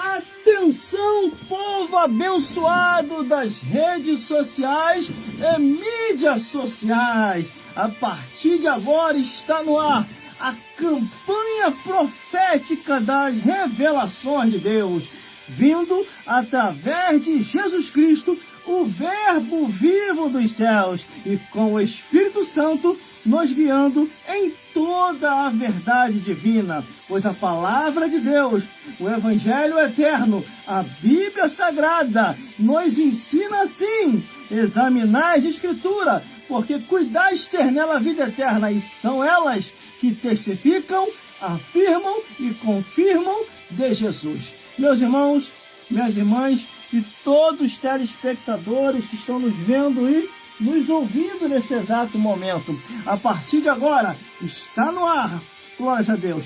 Atenção, povo abençoado das redes sociais e mídias sociais! A partir de agora está no ar a campanha profética das revelações de Deus, vindo através de Jesus Cristo, o Verbo vivo dos céus, e com o Espírito Santo nos guiando em toda a verdade divina, pois a palavra de Deus, o Evangelho eterno, a Bíblia Sagrada, nos ensina assim: examinar as Escrituras, porque cuidais ter nela a vida eterna, e são elas que testificam, afirmam e confirmam de Jesus. Meus irmãos, minhas irmãs e todos os telespectadores que estão nos vendo e nos ouvindo nesse exato momento, a partir de agora está no ar, glórias a Deus,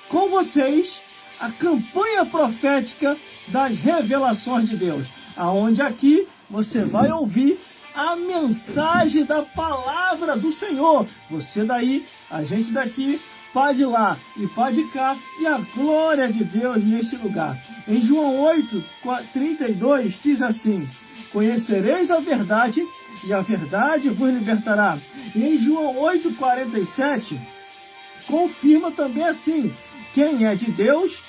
com vocês a campanha profética das revelações de Deus, aonde aqui você vai ouvir a mensagem da palavra do Senhor. Você daí, a gente daqui, pá de lá e pá de cá, e a glória de Deus nesse lugar. Em João 8:32 diz assim: conhecereis a verdade, e a verdade vos libertará. E em João 8:47 confirma também assim: quem é de Deus,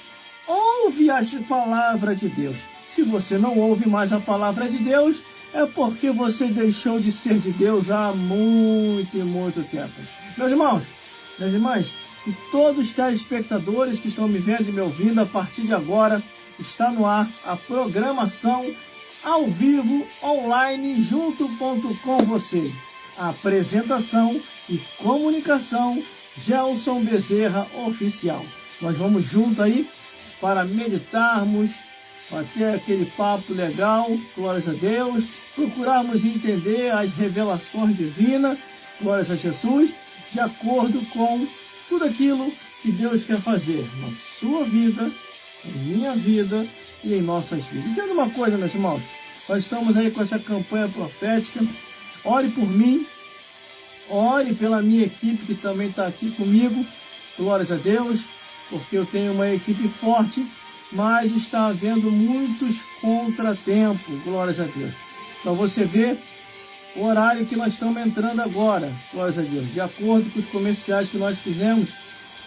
ouve as palavras de Deus. Se você não ouve mais a palavra de Deus, é porque você deixou de ser de Deus há muito e muito tempo. Meus irmãos, minhas irmãs, e todos os telespectadores que estão me vendo e me ouvindo, a partir de agora está no ar a programação ao vivo, online, junto com você. A apresentação e comunicação, Gelson Bezerra Oficial. Nós vamos junto aí para meditarmos, bater aquele papo legal, glórias a Deus, procurarmos entender as revelações divinas, glórias a Jesus, de acordo com tudo aquilo que Deus quer fazer na sua vida, em minha vida e em nossas vidas. Entenda uma coisa, meus irmãos, nós estamos aí com essa campanha profética. Ore por mim, ore pela minha equipe que também está aqui comigo, glórias a Deus, porque eu tenho uma equipe forte, mas está havendo muitos contratempos, glórias a Deus. Então você vê o horário que nós estamos entrando agora, glórias a Deus, de acordo com os comerciais que nós fizemos,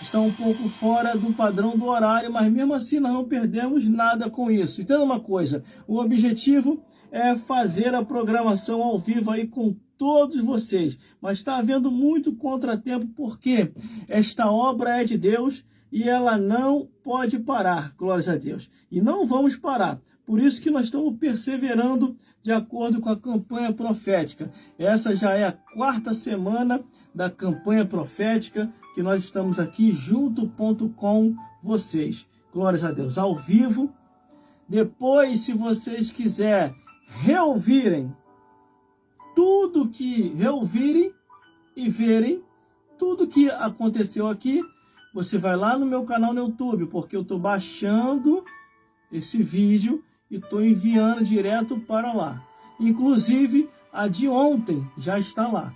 está um pouco fora do padrão do horário, mas mesmo assim nós não perdemos nada com isso. Entenda uma coisa, o objetivo é fazer a programação ao vivo aí com todos vocês, mas está havendo muito contratempo, porque esta obra é de Deus e ela não pode parar, glórias a Deus. E não vamos parar, por isso que nós estamos perseverando de acordo com a campanha profética. Essa já é a 4ª semana da campanha profética que nós estamos aqui junto com vocês. Glórias a Deus, ao vivo. Depois, se vocês quiserem reouvirem tudo que reouvirem e verem tudo que aconteceu aqui, você vai lá no meu canal no YouTube, porque eu estou baixando esse vídeo e estou enviando direto para lá. Inclusive, a de ontem já está lá,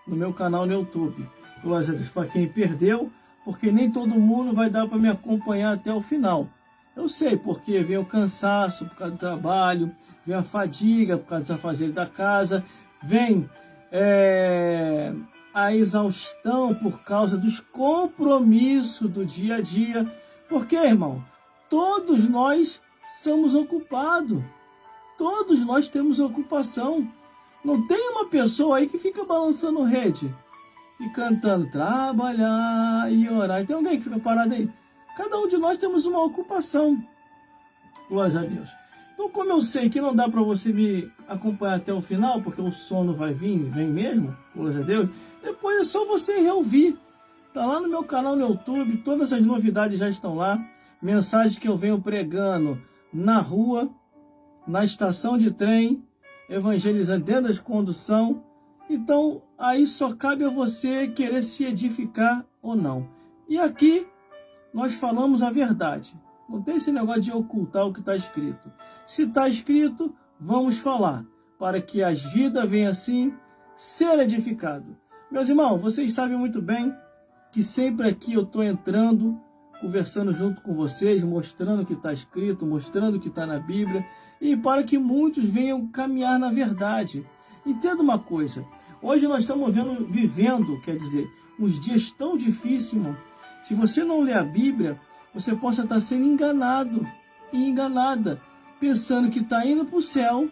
no meu canal no YouTube. Glórias a Deus, para quem perdeu, porque nem todo mundo vai dar para me acompanhar até o final. Eu sei, porque vem o cansaço por causa do trabalho, vem a fadiga por causa dos afazeres da casa, vem a exaustão por causa dos compromissos do dia a dia. Porque, irmão, todos nós somos ocupados. Todos nós temos ocupação. Não tem uma pessoa aí que fica balançando rede e cantando, trabalhar e orar. Tem alguém que fica parado aí? Cada um de nós temos uma ocupação. Glórias a Deus. Então, como eu sei que não dá para você me acompanhar até o final, porque o sono vai vir, vem mesmo, glórias a Deus, depois é só você reouvir. Está lá no meu canal no YouTube, todas as novidades já estão lá. mensagem que eu venho pregando na rua, na estação de trem, evangelizando dentro da condução. Então, aí só cabe a você querer se edificar ou não. E aqui, nós falamos a verdade. Não tem esse negócio de ocultar o que está escrito. Se está escrito, vamos falar, para que as vidas venham assim ser edificadas. Meus irmãos, vocês sabem muito bem que sempre aqui eu estou entrando, conversando junto com vocês, mostrando o que está escrito, mostrando o que está na Bíblia, e para que muitos venham caminhar na verdade. Entenda uma coisa, hoje nós estamos vivendo, quer dizer, uns dias tão difíceis, irmão. Se você não ler a Bíblia, você possa estar sendo enganado e enganada, pensando que está indo para o céu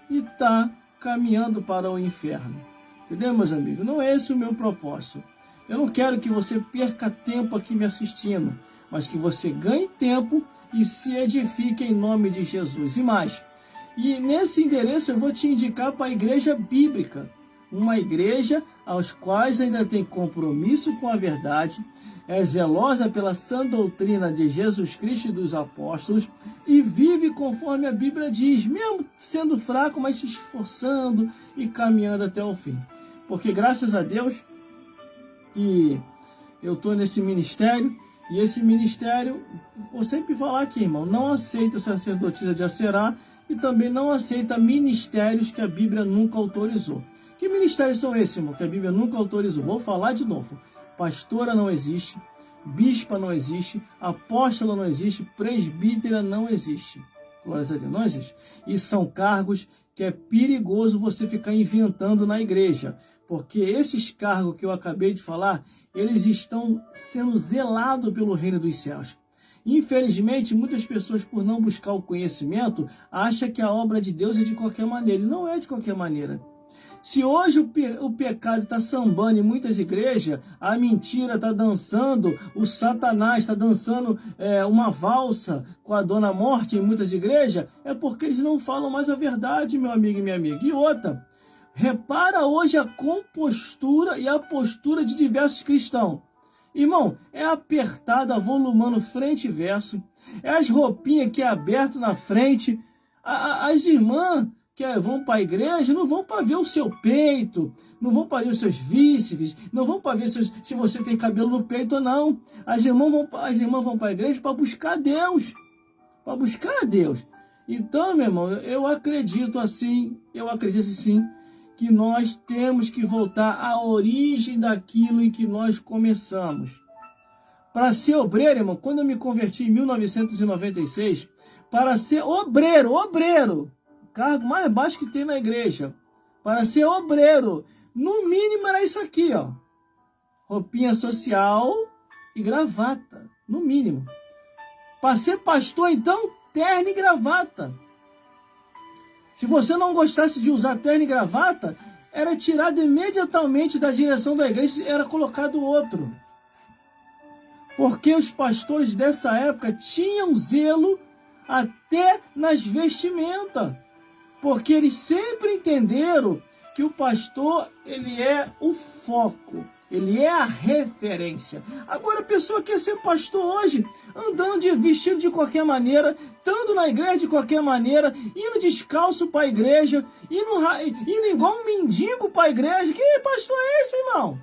e está caminhando para o inferno. Entendeu, meus amigos? Não é esse o meu propósito. Eu não quero que você perca tempo aqui me assistindo, mas que você ganhe tempo e se edifique em nome de Jesus. E mais, e nesse endereço eu vou te indicar para a igreja bíblica, uma igreja aos quais ainda tem compromisso com a verdade, é zelosa pela sã doutrina de Jesus Cristo e dos apóstolos e vive conforme a Bíblia diz, mesmo sendo fraco, mas se esforçando e caminhando até o fim. Porque graças a Deus que eu estou nesse ministério, e esse ministério, vou sempre falar aqui, irmão, não aceita sacerdotisa de Aserá e também não aceita ministérios que a Bíblia nunca autorizou. Que ministérios são esses, irmão, que a Bíblia nunca autorizou? Vou falar de novo. Pastora não existe, bispa não existe, apóstola não existe, presbítera não existe. Glórias a Deus, não existe. E são cargos que é perigoso você ficar inventando na igreja, porque esses cargos que eu acabei de falar, eles estão sendo zelados pelo reino dos céus. Infelizmente, muitas pessoas, por não buscar o conhecimento, acham que a obra de Deus é de qualquer maneira, e não é de qualquer maneira. Se hoje o pecado está sambando em muitas igrejas, a mentira está dançando, o Satanás está dançando uma valsa com a Dona Morte em muitas igrejas, é porque eles não falam mais a verdade, meu amigo e minha amiga. E outra, repara hoje a compostura e a postura de diversos cristãos. Irmão, é apertada, volumando frente e verso, é as roupinhas que é aberto na frente, as irmãs que vão para a igreja, não vão para ver o seu peito, não vão para ver os seus bíceps, não vão para ver se você tem cabelo no peito ou não. As irmãs vão para a igreja para buscar Deus, para buscar a Deus. Então, meu irmão, eu acredito sim, que nós temos que voltar à origem daquilo em que nós começamos. Para ser obreiro, irmão, quando eu me converti em 1996, para ser obreiro, cargo mais baixo que tem na igreja, para ser obreiro, no mínimo era isso aqui, ó, roupinha social e gravata, no mínimo. Para ser pastor, então, terno e gravata. Se você não gostasse de usar terno e gravata, era tirado imediatamente da direção da igreja e era colocado outro. Porque os pastores dessa época tinham zelo até nas vestimentas. Porque eles sempre entenderam que o pastor, ele é o foco, ele é a referência. Agora a pessoa quer ser pastor hoje, andando vestido de qualquer maneira, estando na igreja de qualquer maneira, indo descalço para a igreja, indo igual um mendigo para a igreja. Que pastor é esse, irmão?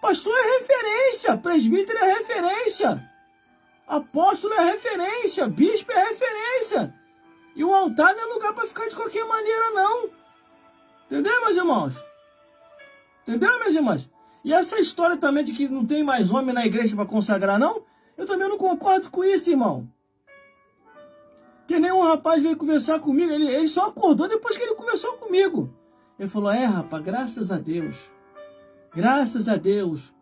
Pastor é referência, presbítero é referência, apóstolo é referência, bispo é referência. E o altar não é lugar para ficar de qualquer maneira, não. Entendeu, meus irmãos? Entendeu, minhas irmãs? E essa história também de que não tem mais homem na igreja para consagrar, não? Eu também não concordo com isso, irmão. Que nem um rapaz veio conversar comigo, ele só acordou depois que ele conversou comigo. Ele falou, rapaz, graças a Deus,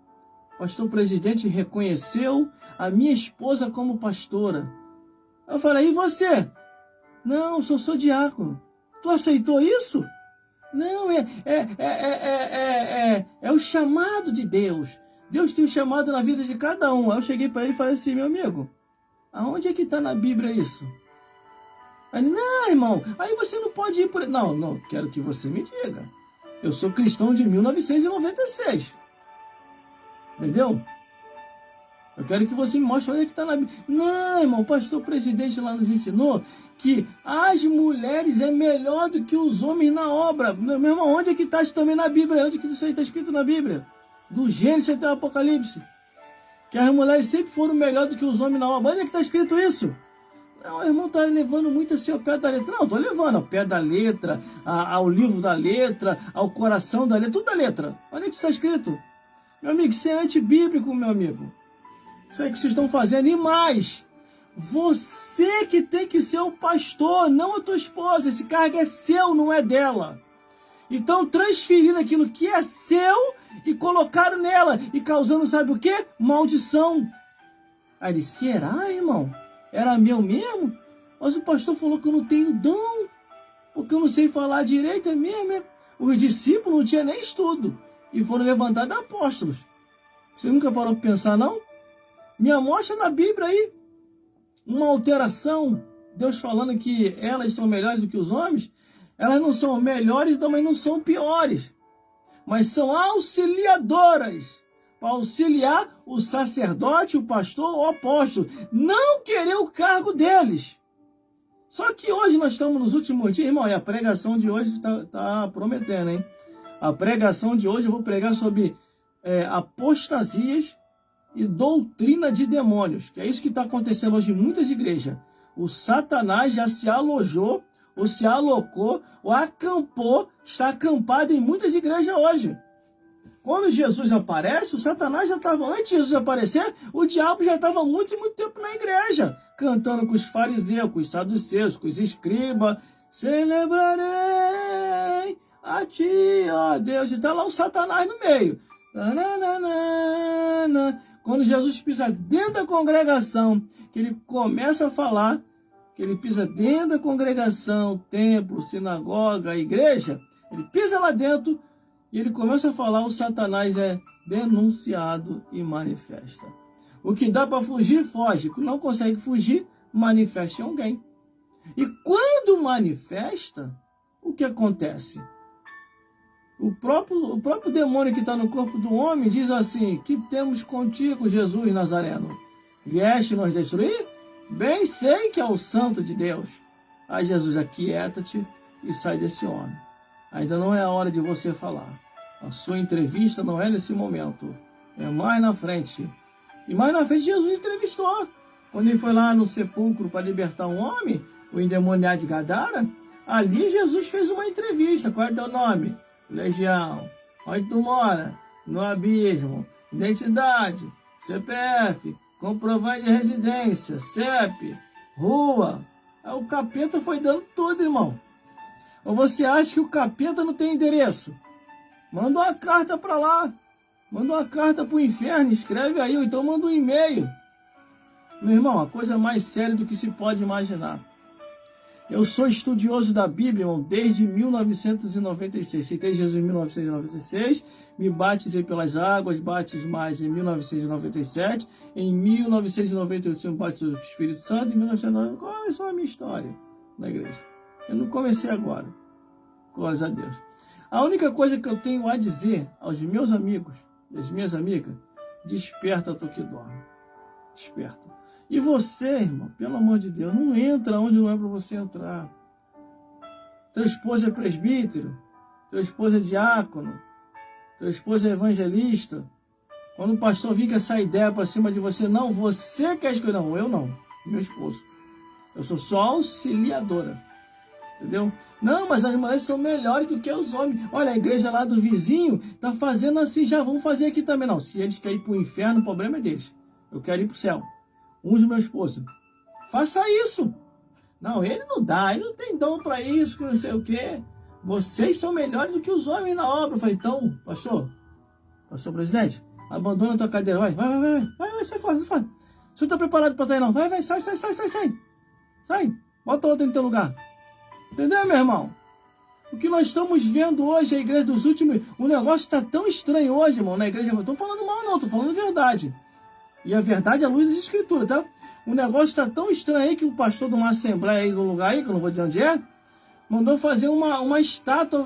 o pastor presidente reconheceu a minha esposa como pastora. Eu falei, e você? Não, sou diácono. Tu aceitou isso? Não, é o chamado de Deus. Deus tem um chamado na vida de cada um. Aí eu cheguei para ele e falei assim, meu amigo, aonde é que está na Bíblia isso? Aí ele, não, irmão, aí você não pode ir por... Não, quero que você me diga. Eu sou cristão de 1996. Entendeu? Eu quero que você me mostre onde é que está na Bíblia. Não, irmão, o pastor presidente lá nos ensinou que as mulheres é melhor do que os homens na obra. Meu irmão, onde é que está isso também na Bíblia? Onde é que isso aí está escrito na Bíblia? Do Gênesis até o Apocalipse. Que as mulheres sempre foram melhor do que os homens na obra. Onde é que está escrito isso? Não, o irmão está levando muito assim ao pé da letra. Não, estou levando ao pé da letra, ao livro da letra, ao coração da letra, tudo da letra. Onde é que está escrito? Meu amigo, isso é antibíblico, meu amigo. Isso aí que vocês estão fazendo. E mais, você que tem que ser o pastor, não a tua esposa. Esse cargo é seu, não é dela. Então transferiram aquilo que é seu e colocaram nela. E causando, sabe o quê? Maldição. Aí ele, será, irmão? Era meu mesmo? Mas o pastor falou que eu não tenho dom. Porque eu não sei falar direito, é mesmo? Os discípulos não tinham nem estudo. E foram levantados apóstolos. Você nunca parou para pensar, não? Me mostra na Bíblia aí uma alteração. Deus falando que elas são melhores do que os homens. Elas não são melhores, também não são piores. Mas são auxiliadoras. Para auxiliar o sacerdote, o pastor, o apóstolo. Não querer o cargo deles. Só que hoje nós estamos nos últimos dias, irmão, e a pregação de hoje está prometendo, hein? A pregação de hoje eu vou pregar sobre apostasias e doutrina de demônios, que é isso que está acontecendo hoje em muitas igrejas. O Satanás já se alojou, ou se alocou, ou acampou, está acampado em muitas igrejas hoje. Quando Jesus aparece, o Satanás já estava, antes de Jesus aparecer, o diabo já estava muito tempo na igreja, cantando com os fariseus, com os saduceus, com os escribas, celebrarei a ti, ó Deus, e está lá o Satanás no meio. Quando Jesus pisa dentro da congregação, que ele começa a falar, que ele pisa dentro da congregação, templo, sinagoga, igreja, ele pisa lá dentro e ele começa a falar, o Satanás é denunciado e manifesta. O que dá para fugir, foge. O que não consegue fugir, manifesta em alguém. E quando manifesta, o que acontece? O próprio demônio que está no corpo do homem diz assim, que temos contigo, Jesus Nazareno? Vieste nos destruir? Bem sei que é o santo de Deus. Aí Jesus, aquieta-te e sai desse homem. Ainda não é a hora de você falar. A sua entrevista não é nesse momento. É mais na frente. E mais na frente Jesus entrevistou. Quando ele foi lá no sepulcro para libertar um homem, o endemoniado de Gadara, ali Jesus fez uma entrevista. Qual é o teu nome? Legião. Onde tu mora? No abismo. Identidade. CPF. Comprovante de residência. CEP. Rua. Aí o capeta foi dando tudo, irmão. Ou você acha que o capeta não tem endereço? Manda uma carta para lá. Manda uma carta para o inferno. Escreve aí. Ou então manda um e-mail. Meu irmão, a coisa mais séria do que se pode imaginar. Eu sou estudioso da Bíblia, irmão, desde 1996. Aceitei Jesus em 1996, me batizei pelas águas, batismais em 1997, em 1998 eu me batizei do Espírito Santo, em 1999 começou a minha história na igreja. Eu não comecei agora, glórias a Deus. A única coisa que eu tenho a dizer aos meus amigos, às minhas amigas, desperta tu que dorme, desperta. E você, irmão, pelo amor de Deus, não entra onde não é para você entrar. Teu esposo é presbítero, teu esposo é diácono, teu esposo é evangelista. Quando o pastor vir com essa ideia para cima de você, não, você quer escolher, não, eu não, meu esposo. Eu sou só auxiliadora, entendeu? Não, mas as mulheres são melhores do que os homens. Olha, a igreja lá do vizinho está fazendo assim, já vamos fazer aqui também. Não, se eles querem ir para o inferno, o problema é deles. Eu quero ir para o céu. Unge meu esposo. Faça isso. Não, ele não dá, ele não tem dom para isso, que não sei o quê. Vocês são melhores do que os homens na obra. Eu falei, então, pastor presidente, abandona a tua cadeira, vai, sai fora, sai fora. Você não está preparado para estar aí não? Vai, sai. Sai, bota outra no teu lugar. Entendeu, meu irmão? O que nós estamos vendo hoje, a igreja dos últimos, o negócio está tão estranho hoje, irmão, na igreja. Eu estou falando mal não, estou falando verdade. E a verdade é a luz das escrituras, tá? O negócio está tão estranho aí que o pastor de uma assembleia aí, de um lugar aí, que eu não vou dizer onde é, mandou fazer uma estátua,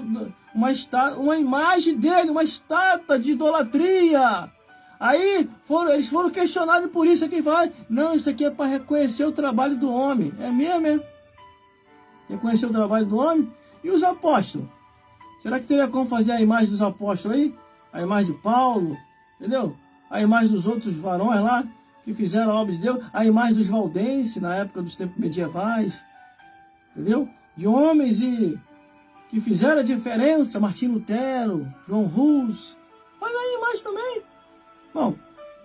uma imagem dele, uma estátua de idolatria. Aí eles foram questionados por isso. Aqui fala, não, isso aqui é para reconhecer o trabalho do homem. É mesmo, é? Reconhecer o trabalho do homem? E os apóstolos? Será que teria como fazer a imagem dos apóstolos aí? A imagem de Paulo, entendeu? A imagem dos outros varões lá, que fizeram a obra de Deus. A imagem dos valdenses, na época dos tempos medievais. Entendeu? De homens que fizeram a diferença. Martim Lutero, João Hus. Olha aí a imagem também. Bom,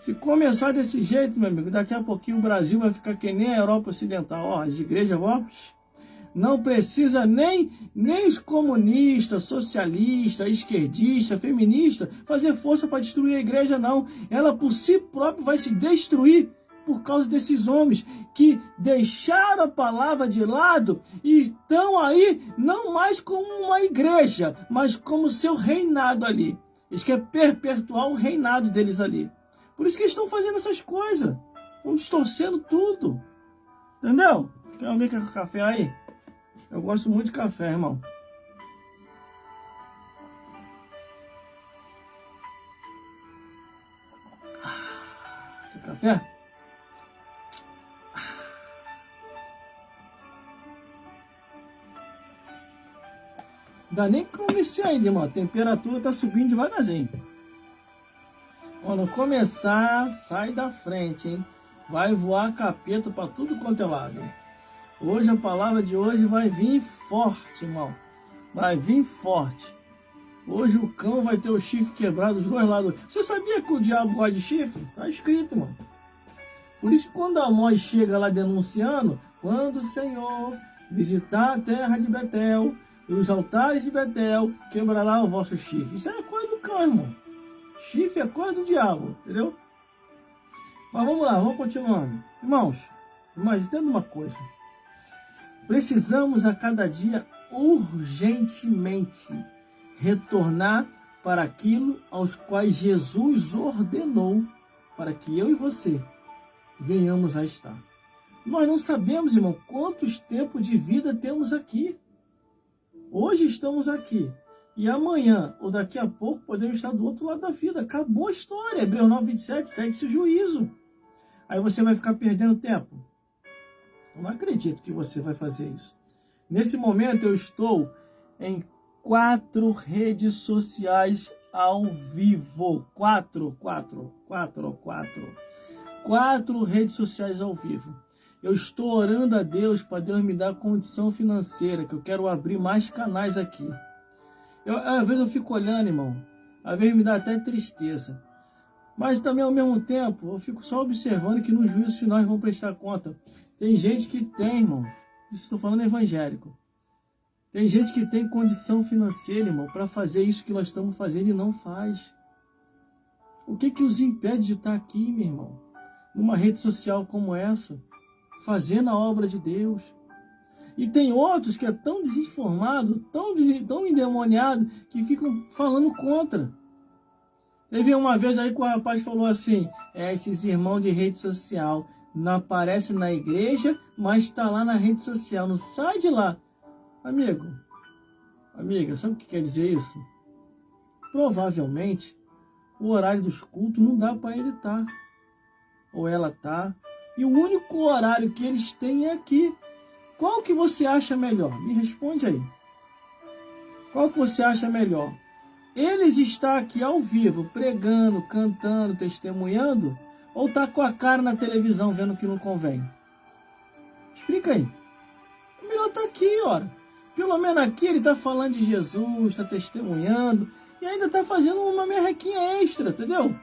se começar desse jeito, meu amigo, daqui a pouquinho o Brasil vai ficar que nem a Europa Ocidental. Ó, as igrejas, ó, não precisa nem os comunistas, socialistas, esquerdistas, feministas fazer força para destruir a igreja, não. Ela por si própria vai se destruir por causa desses homens que deixaram a palavra de lado e estão aí não mais como uma igreja, mas como seu reinado ali. Eles querem perpetuar o reinado deles ali. Por isso que eles estão fazendo essas coisas. Estão distorcendo tudo. Entendeu? Tem alguém que quer café aí? Eu gosto muito de café, irmão. Quer café? Ainda nem comecei ainda, irmão. A temperatura tá subindo devagarzinho. Quando começar, sai da frente, hein? Vai voar capeta para tudo quanto é lado. Hoje a palavra de hoje vai vir forte, irmão. Vai vir forte. Hoje o cão vai ter o chifre quebrado dos dois lados. Você sabia que o diabo gosta de chifre? Tá escrito, irmão. Por isso que quando Amós chega lá denunciando, quando o Senhor visitar a terra de Betel e os altares de Betel, quebrará o vosso chifre. Isso é coisa do cão, irmão. Chifre é coisa do diabo, entendeu? Mas vamos lá, vamos continuando. Irmãos, entenda uma coisa. Precisamos a cada dia urgentemente retornar para aquilo aos quais Jesus ordenou para que eu e você venhamos a estar. Nós não sabemos, irmão, quantos tempos de vida temos aqui. Hoje estamos aqui. E amanhã, ou daqui a pouco, podemos estar do outro lado da vida. Acabou a história. Hebreus 9:27, segue-se o juízo. Aí você vai ficar perdendo tempo. Eu não acredito que você vai fazer isso. Nesse momento, eu estou em 4 redes sociais ao vivo. 4 redes sociais ao vivo. Eu estou orando a Deus para Deus me dar condição financeira, que eu quero abrir mais canais aqui. Às vezes eu fico olhando, irmão, às vezes me dá até tristeza. Mas também, ao mesmo tempo, eu fico só observando que no juízo final eles vão prestar conta. Tem gente que tem, irmão, isso estou falando evangélico. Tem gente que tem condição financeira, irmão, para fazer isso que nós estamos fazendo e não faz. O que os impede de estar aqui, meu irmão? Numa rede social como essa, fazendo a obra de Deus. E tem outros que é tão desinformado, tão endemoniado, que ficam falando contra. Teve uma vez aí que o rapaz falou assim, esses irmãos de rede social não aparecem na igreja, mas está lá na rede social, não sai de lá. Amigo, amiga, sabe o que quer dizer isso? Provavelmente, o horário dos cultos não dá para ele estar. Ou ela tá. E o único horário que eles têm é aqui. Qual que você acha melhor? Me responde aí. Qual que você acha melhor? Eles estão aqui ao vivo, pregando, cantando, testemunhando? Ou tá com a cara na televisão vendo que não convém? Explica aí. É melhor estar aqui, ora. Pelo menos aqui ele está falando de Jesus, está testemunhando e ainda está fazendo uma merrequinha extra, entendeu?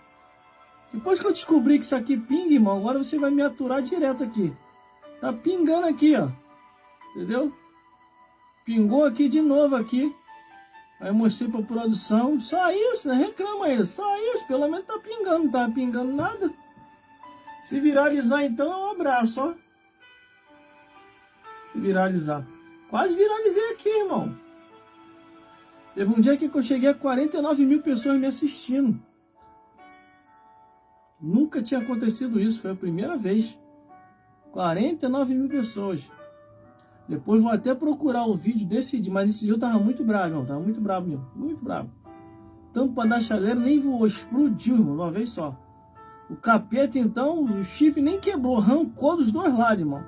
Depois que eu descobri que isso aqui pinga, irmão, agora você vai me aturar direto aqui. Tá pingando aqui, ó. Entendeu? Pingou aqui de novo aqui. Aí eu mostrei pra produção. Só isso, né? Reclama aí. Só isso. Pelo menos tá pingando. Não tá pingando nada. Se viralizar, então, é um abraço, ó. Se viralizar. Quase viralizei aqui, irmão. Teve um dia aqui que eu cheguei a 49 mil pessoas me assistindo. Nunca tinha acontecido isso. Foi a primeira vez. 49 mil pessoas. Depois vou até procurar o vídeo desse dia. Mas esse dia eu tava muito bravo, irmão. Tava muito bravo mesmo. Muito bravo. Tampa da chaleira nem voou. Explodiu, irmão. Uma vez só. O capeta, então, o chifre nem quebrou, arrancou dos dois lados, irmão.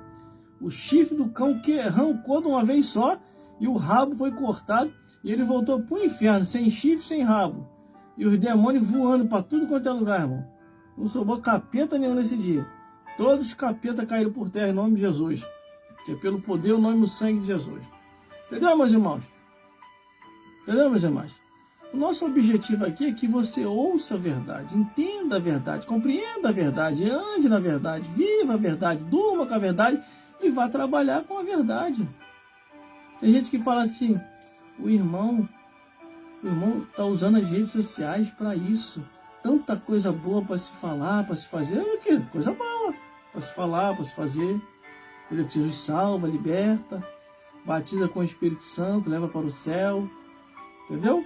O chifre do cão que arrancou de uma vez só e o rabo foi cortado e ele voltou para o inferno, sem chifre, sem rabo. E os demônios voando para tudo quanto é lugar, irmão. Não sobrou capeta nenhum nesse dia. Todos os capetas caíram por terra em nome de Jesus. Que é pelo poder, o nome e o sangue de Jesus. Entendeu, meus irmãos? Entendeu, meus irmãos? O nosso objetivo aqui é que você ouça a verdade, entenda a verdade, compreenda a verdade, ande na verdade, viva a verdade, durma com a verdade e vá trabalhar com a verdade. Tem gente que fala assim, o irmão está usando as redes sociais para isso. Tanta coisa boa para se falar, para se fazer, o quê? Coisa boa para se falar, para se fazer. Jesus salva, liberta, batiza com o Espírito Santo, leva para o céu. Entendeu?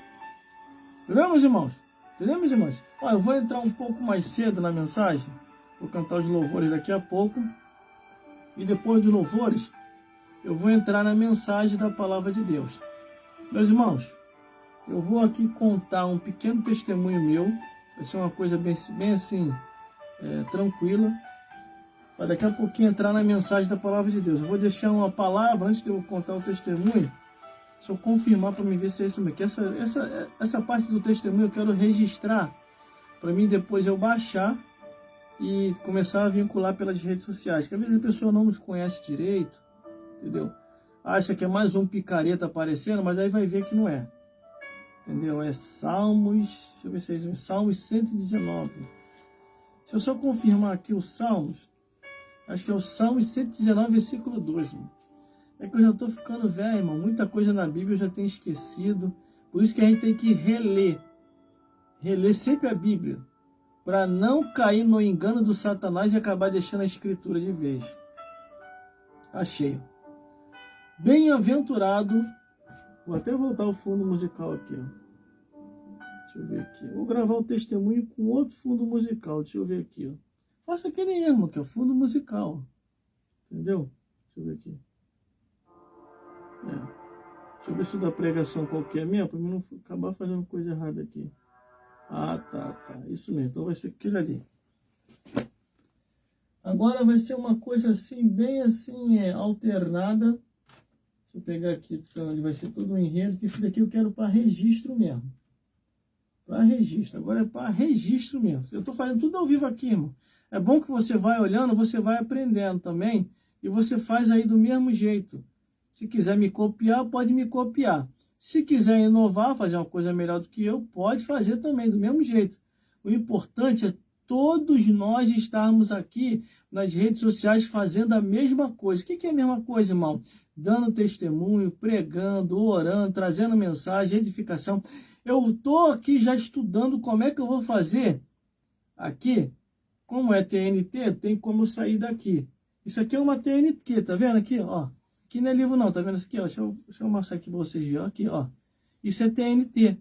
Entendeu, meus irmãos? Entendeu, meus irmãos? Olha, eu vou entrar um pouco mais cedo na mensagem. Vou cantar os louvores daqui a pouco. E depois dos louvores, eu vou entrar na mensagem da palavra de Deus. Meus irmãos, eu vou aqui contar um pequeno testemunho meu. Vai ser uma coisa bem assim, tranquila. Para daqui a pouquinho entrar na mensagem da palavra de Deus. Eu vou deixar uma palavra, antes de eu contar o testemunho, só confirmar para mim ver se é isso mesmo. Que essa parte do testemunho eu quero registrar, para mim depois eu baixar e começar a vincular pelas redes sociais. Que às vezes a pessoa não nos conhece direito, entendeu? Acha que é mais um picareta aparecendo, mas aí vai ver que não é. Entendeu? É Salmos, deixa eu ver se é isso, Salmos 119. Se eu só confirmar aqui os Salmos, acho que é o Salmos 119, versículo 2. Mano. É que eu já estou ficando velho, irmão. Muita coisa na Bíblia eu já tenho esquecido. Por isso que a gente tem que reler. Reler sempre a Bíblia. Para não cair no engano do Satanás e acabar deixando a Escritura de vez. Achei. Bem-aventurado. Vou até voltar o fundo musical aqui. Ó. Deixa eu ver aqui. Vou gravar o testemunho com outro fundo musical. Deixa eu ver aqui. Ó. Faça aquele erro, que é o fundo musical. Entendeu? Deixa eu ver aqui. Deixa eu ver se da pregação qualquer mesmo, para mim não acabar fazendo coisa errada aqui. Ah, tá. Isso mesmo. Então vai ser aquele ali. Agora vai ser uma coisa assim, bem assim, alternada. Deixa eu pegar aqui, onde vai ser todo um enredo, que esse daqui eu quero para registro mesmo. Para registro. Agora é para registro mesmo. Eu estou fazendo tudo ao vivo aqui, irmão. É bom que você vai olhando, você vai aprendendo também. E você faz aí do mesmo jeito. Se quiser me copiar, pode me copiar. Se quiser inovar, fazer uma coisa melhor do que eu, pode fazer também, do mesmo jeito. O importante é todos nós estarmos aqui nas redes sociais fazendo a mesma coisa. O que é a mesma coisa, irmão? Dando testemunho, pregando, orando, trazendo mensagem, edificação. Eu estou aqui já estudando como é que eu vou fazer aqui. Como é TNT, tem como eu sair daqui. Isso aqui é uma TNT, tá vendo aqui, ó? Aqui não é livro não, tá vendo isso aqui, ó? Deixa eu mostrar aqui para vocês verem, aqui, ó. Isso é TNT.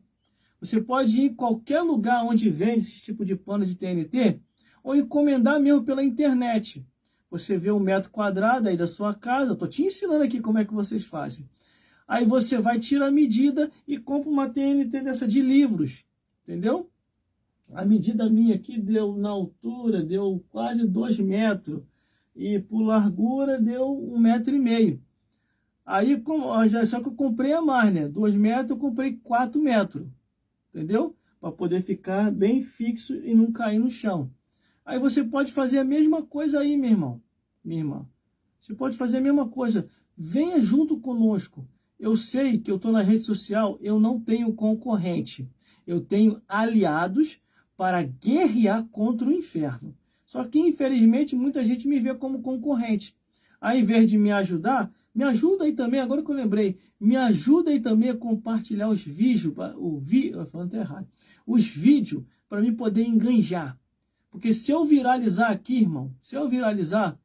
Você pode ir em qualquer lugar onde vende esse tipo de pano de TNT, ou encomendar mesmo pela internet. Você vê o metro quadrado aí da sua casa, eu tô te ensinando aqui como é que vocês fazem. Aí você vai, tira a medida e compra uma TNT dessa de livros, entendeu? A medida minha aqui deu, na altura, deu quase 2 metros. E por largura deu 1,5 metro. Aí, só que eu comprei a mais, né? 2 metros, eu comprei 4 metros. Entendeu? Para poder ficar bem fixo e não cair no chão. Aí você pode fazer a mesma coisa aí, meu irmão. Minha irmã. Você pode fazer a mesma coisa. Venha junto conosco. Eu sei que eu estou na rede social, eu não tenho concorrente. Eu tenho aliados para guerrear contra o inferno. Só que, infelizmente, muita gente me vê como concorrente. Ao invés de me ajudar, me ajuda aí também, agora que eu lembrei, me ajuda aí também a compartilhar os vídeos, os vídeos, para mim poder enganjar. Porque se eu viralizar aqui, irmão, se eu viralizar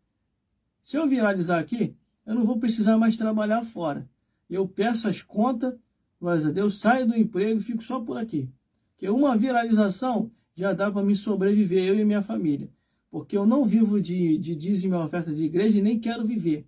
aqui, eu não vou precisar mais trabalhar fora. Eu peço as contas, glória a Deus, saio do emprego e fico só por aqui. Porque uma viralização já dá para me sobreviver, eu e minha família. Porque eu não vivo de dízimo e oferta de igreja e nem quero viver.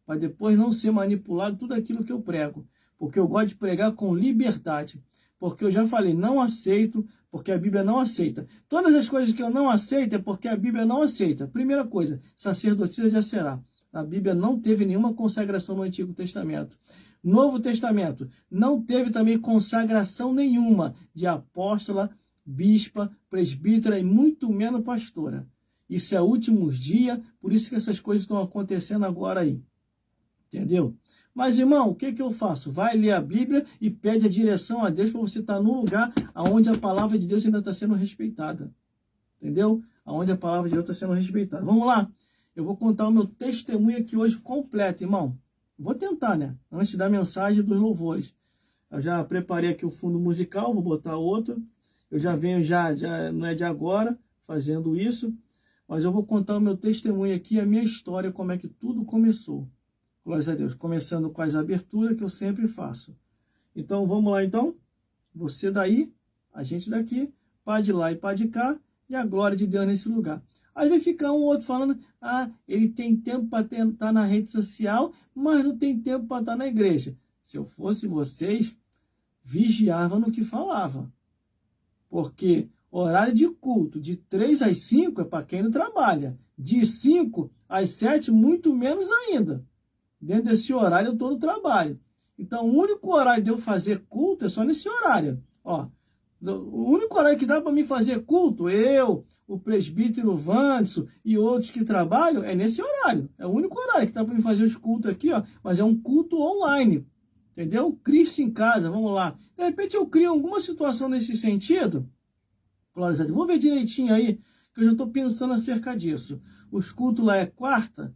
Para depois não ser manipulado tudo aquilo que eu prego. Porque eu gosto de pregar com liberdade. porque eu já falei, não aceito, porque a Bíblia não aceita. Todas as coisas que eu não aceito é porque a Bíblia não aceita. Primeira coisa, sacerdotisa já será. A Bíblia não teve nenhuma consagração no Antigo Testamento. Novo Testamento não teve também consagração nenhuma de apóstola, bispa, presbítera e muito menos pastora. Isso é últimos dias, por isso que essas coisas estão acontecendo agora aí. Entendeu? Mas, irmão, o que eu faço? Vai ler a Bíblia e pede a direção a Deus para você estar num lugar onde a palavra de Deus ainda está sendo respeitada. Entendeu? Onde a palavra de Deus está sendo respeitada. Vamos lá. Eu vou contar o meu testemunho aqui hoje completo, irmão. Vou tentar, né? Antes da mensagem dos louvores. Eu já preparei aqui o fundo musical, vou botar outro. Eu já venho, já não é de agora, fazendo isso. Mas eu vou contar o meu testemunho aqui, a minha história, como é que tudo começou. Glórias a Deus. Começando com as aberturas que eu sempre faço. Então, vamos lá, então. Você daí, a gente daqui, pá de lá e pá de cá, e a glória de Deus nesse lugar. Aí vai ficar um outro falando, ele tem tempo para estar na rede social, mas não tem tempo para estar na igreja. Se eu fosse vocês, vigiava no que falava. Porque horário de culto, de 3 às 5, é para quem não trabalha. De 5 às 7, muito menos ainda. Dentro desse horário eu estou no trabalho. Então, o único horário de eu fazer culto é só nesse horário. Ó, o único horário que dá para mim fazer culto, eu, o presbítero Vanderson e outros que trabalham, é nesse horário. É o único horário que dá para mim fazer os cultos aqui, ó. Mas é um culto online. Entendeu? Cristo em casa, vamos lá. De repente eu crio alguma situação nesse sentido. Glória a Deus. Vou ver direitinho aí, que eu já estou pensando acerca disso. Os cultos lá é quarta,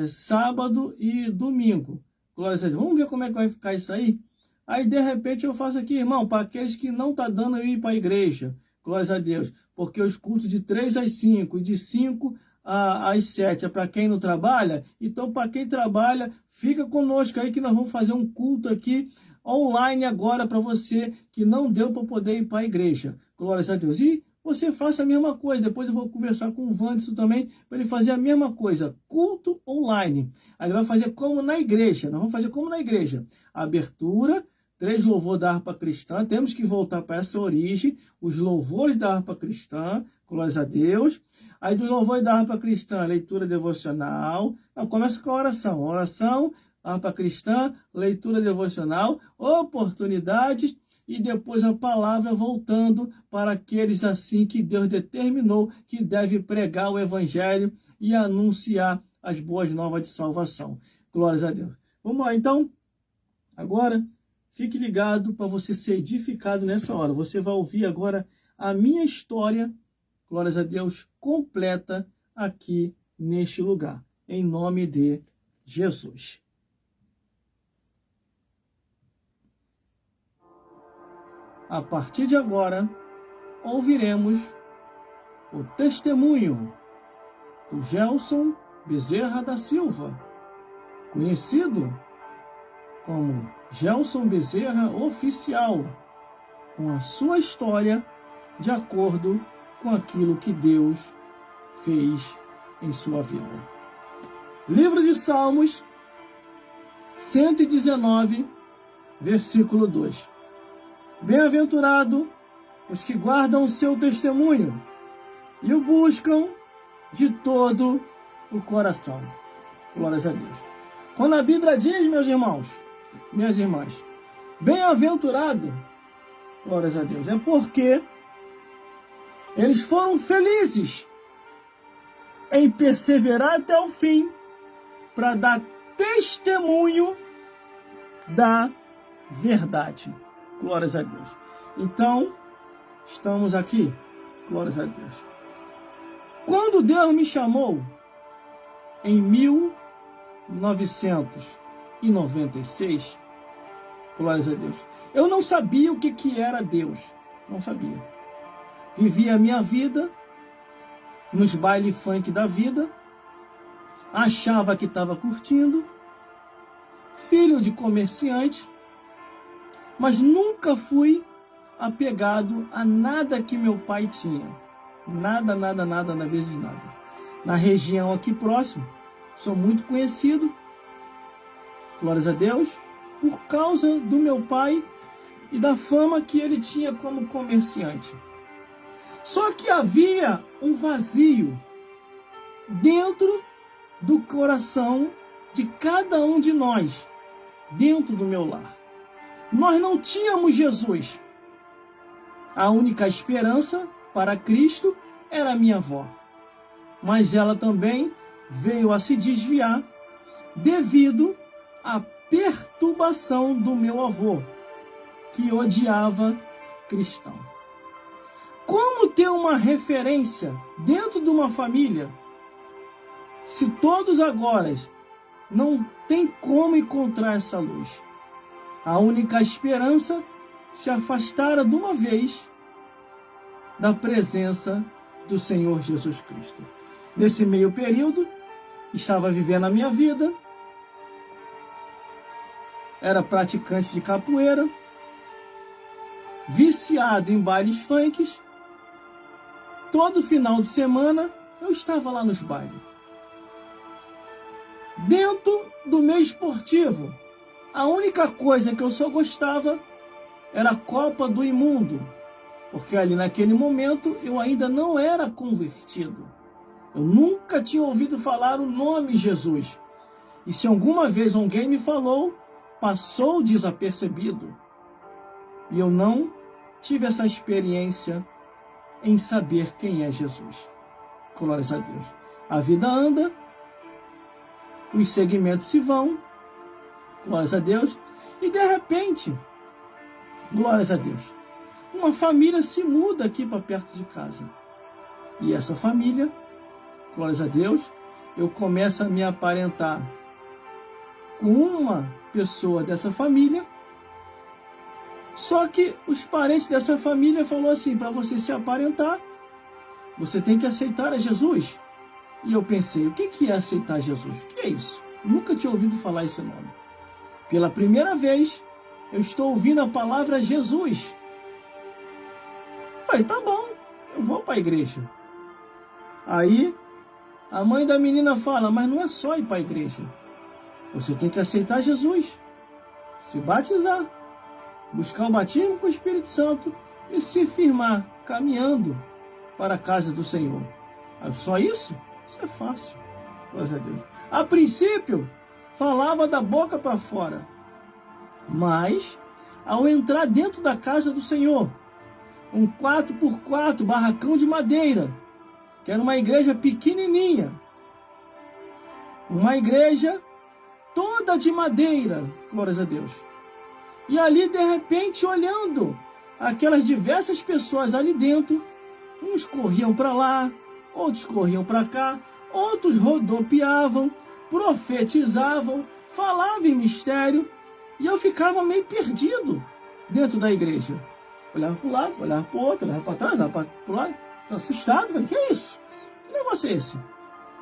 sábado e domingo. Glória a Deus. Vamos ver como é que vai ficar isso aí? Aí, de repente, eu faço aqui, irmão, para aqueles que não estão dando eu ir para a igreja. Glória a Deus. Porque os cultos de 3 às 5 e de 5 às 7 é para quem não trabalha. Então, para quem trabalha, fica conosco aí que nós vamos fazer um culto aqui online agora para você que não deu para poder ir para a igreja. Glória a Deus. E você faça a mesma coisa. Depois eu vou conversar com o Vanderson também para ele fazer a mesma coisa. Culto online. Aí ele vai fazer como na igreja. Nós vamos fazer como na igreja. Abertura, 3 louvores da harpa cristã. Temos que voltar para essa origem. Os louvores da harpa cristã. Glórias a Deus. Aí do louvor da harpa cristã, leitura devocional. Não, começa com a oração. Oração, harpa cristã, leitura devocional, oportunidades. E depois a palavra voltando para aqueles assim que Deus determinou que deve pregar o evangelho e anunciar as boas novas de salvação. Glórias a Deus. Vamos lá, então. Agora, fique ligado para você ser edificado nessa hora. Você vai ouvir agora a minha história, glórias a Deus, completa aqui neste lugar. Em nome de Jesus. A partir de agora, ouviremos o testemunho do Gelson Bezerra da Silva, conhecido como Gelson Bezerra Oficial, com a sua história de acordo com aquilo que Deus fez em sua vida. Livro de Salmos, 119, versículo 2. Bem-aventurado os que guardam o seu testemunho e o buscam de todo o coração. Glórias a Deus. Quando a Bíblia diz, meus irmãos, minhas irmãs, bem-aventurado, glórias a Deus, é porque eles foram felizes em perseverar até o fim para dar testemunho da verdade. Glórias a Deus. Então, estamos aqui. Glórias a Deus. Quando Deus me chamou, em 1996, glórias a Deus, eu não sabia o que era Deus. Não sabia. Vivia a minha vida nos baile funk da vida, achava que estava curtindo, filho de comerciante, mas nunca fui apegado a nada que meu pai tinha. Nada, na vez de nada. Na região aqui próximo, sou muito conhecido, glórias a Deus, por causa do meu pai e da fama que ele tinha como comerciante. Só que havia um vazio dentro do coração de cada um de nós, dentro do meu lar. Nós não tínhamos Jesus. A única esperança para Cristo era minha avó. Mas ela também veio a se desviar devido à perturbação do meu avô, que odiava cristão. Como ter uma referência dentro de uma família se todos agora não tem como encontrar essa luz? A única esperança se afastara de uma vez da presença do Senhor Jesus Cristo. Nesse meio período, estava vivendo a minha vida, era praticante de capoeira, viciado em bailes funks. Todo final de semana eu estava lá nos bailes. Dentro do meio esportivo, a única coisa que eu só gostava era a Copa do Imundo, porque ali naquele momento eu ainda não era convertido. Eu nunca tinha ouvido falar o nome Jesus. E se alguma vez alguém me falou, passou desapercebido. E eu não tive essa experiência em saber quem é Jesus. Glórias a Deus. A vida anda, os segmentos se vão, glórias a Deus, e de repente, glórias a Deus, uma família se muda aqui para perto de casa. E essa família, glórias a Deus, eu começo a me aparentar com uma pessoa dessa família. Só que os parentes dessa família falaram assim: para você se aparentar, você tem que aceitar a Jesus. E eu pensei, o que é aceitar Jesus? O que é isso? Nunca tinha ouvido falar esse nome. Pela primeira vez, eu estou ouvindo a palavra Jesus. Falei, tá bom, eu vou para a igreja. Aí, a mãe da menina fala, mas não é só ir para a igreja. Você tem que aceitar Jesus, se batizar, buscar o batismo com o Espírito Santo e se firmar, caminhando para a casa do Senhor. Só isso? Isso é fácil. Glória a Deus. A princípio, falava da boca para fora. Mas, ao entrar dentro da casa do Senhor, um 4x4 barracão de madeira, que era uma igreja pequenininha, uma igreja toda de madeira, glórias a Deus. E ali, de repente, olhando aquelas diversas pessoas ali dentro, uns corriam para lá, outros corriam para cá, outros rodopiavam, profetizavam, falavam em mistério, e eu ficava meio perdido dentro da igreja. Olhava para o lado, olhava para o outro, olhava para trás, olhava para o lado, assustado, falei, que é isso? Que negócio é esse?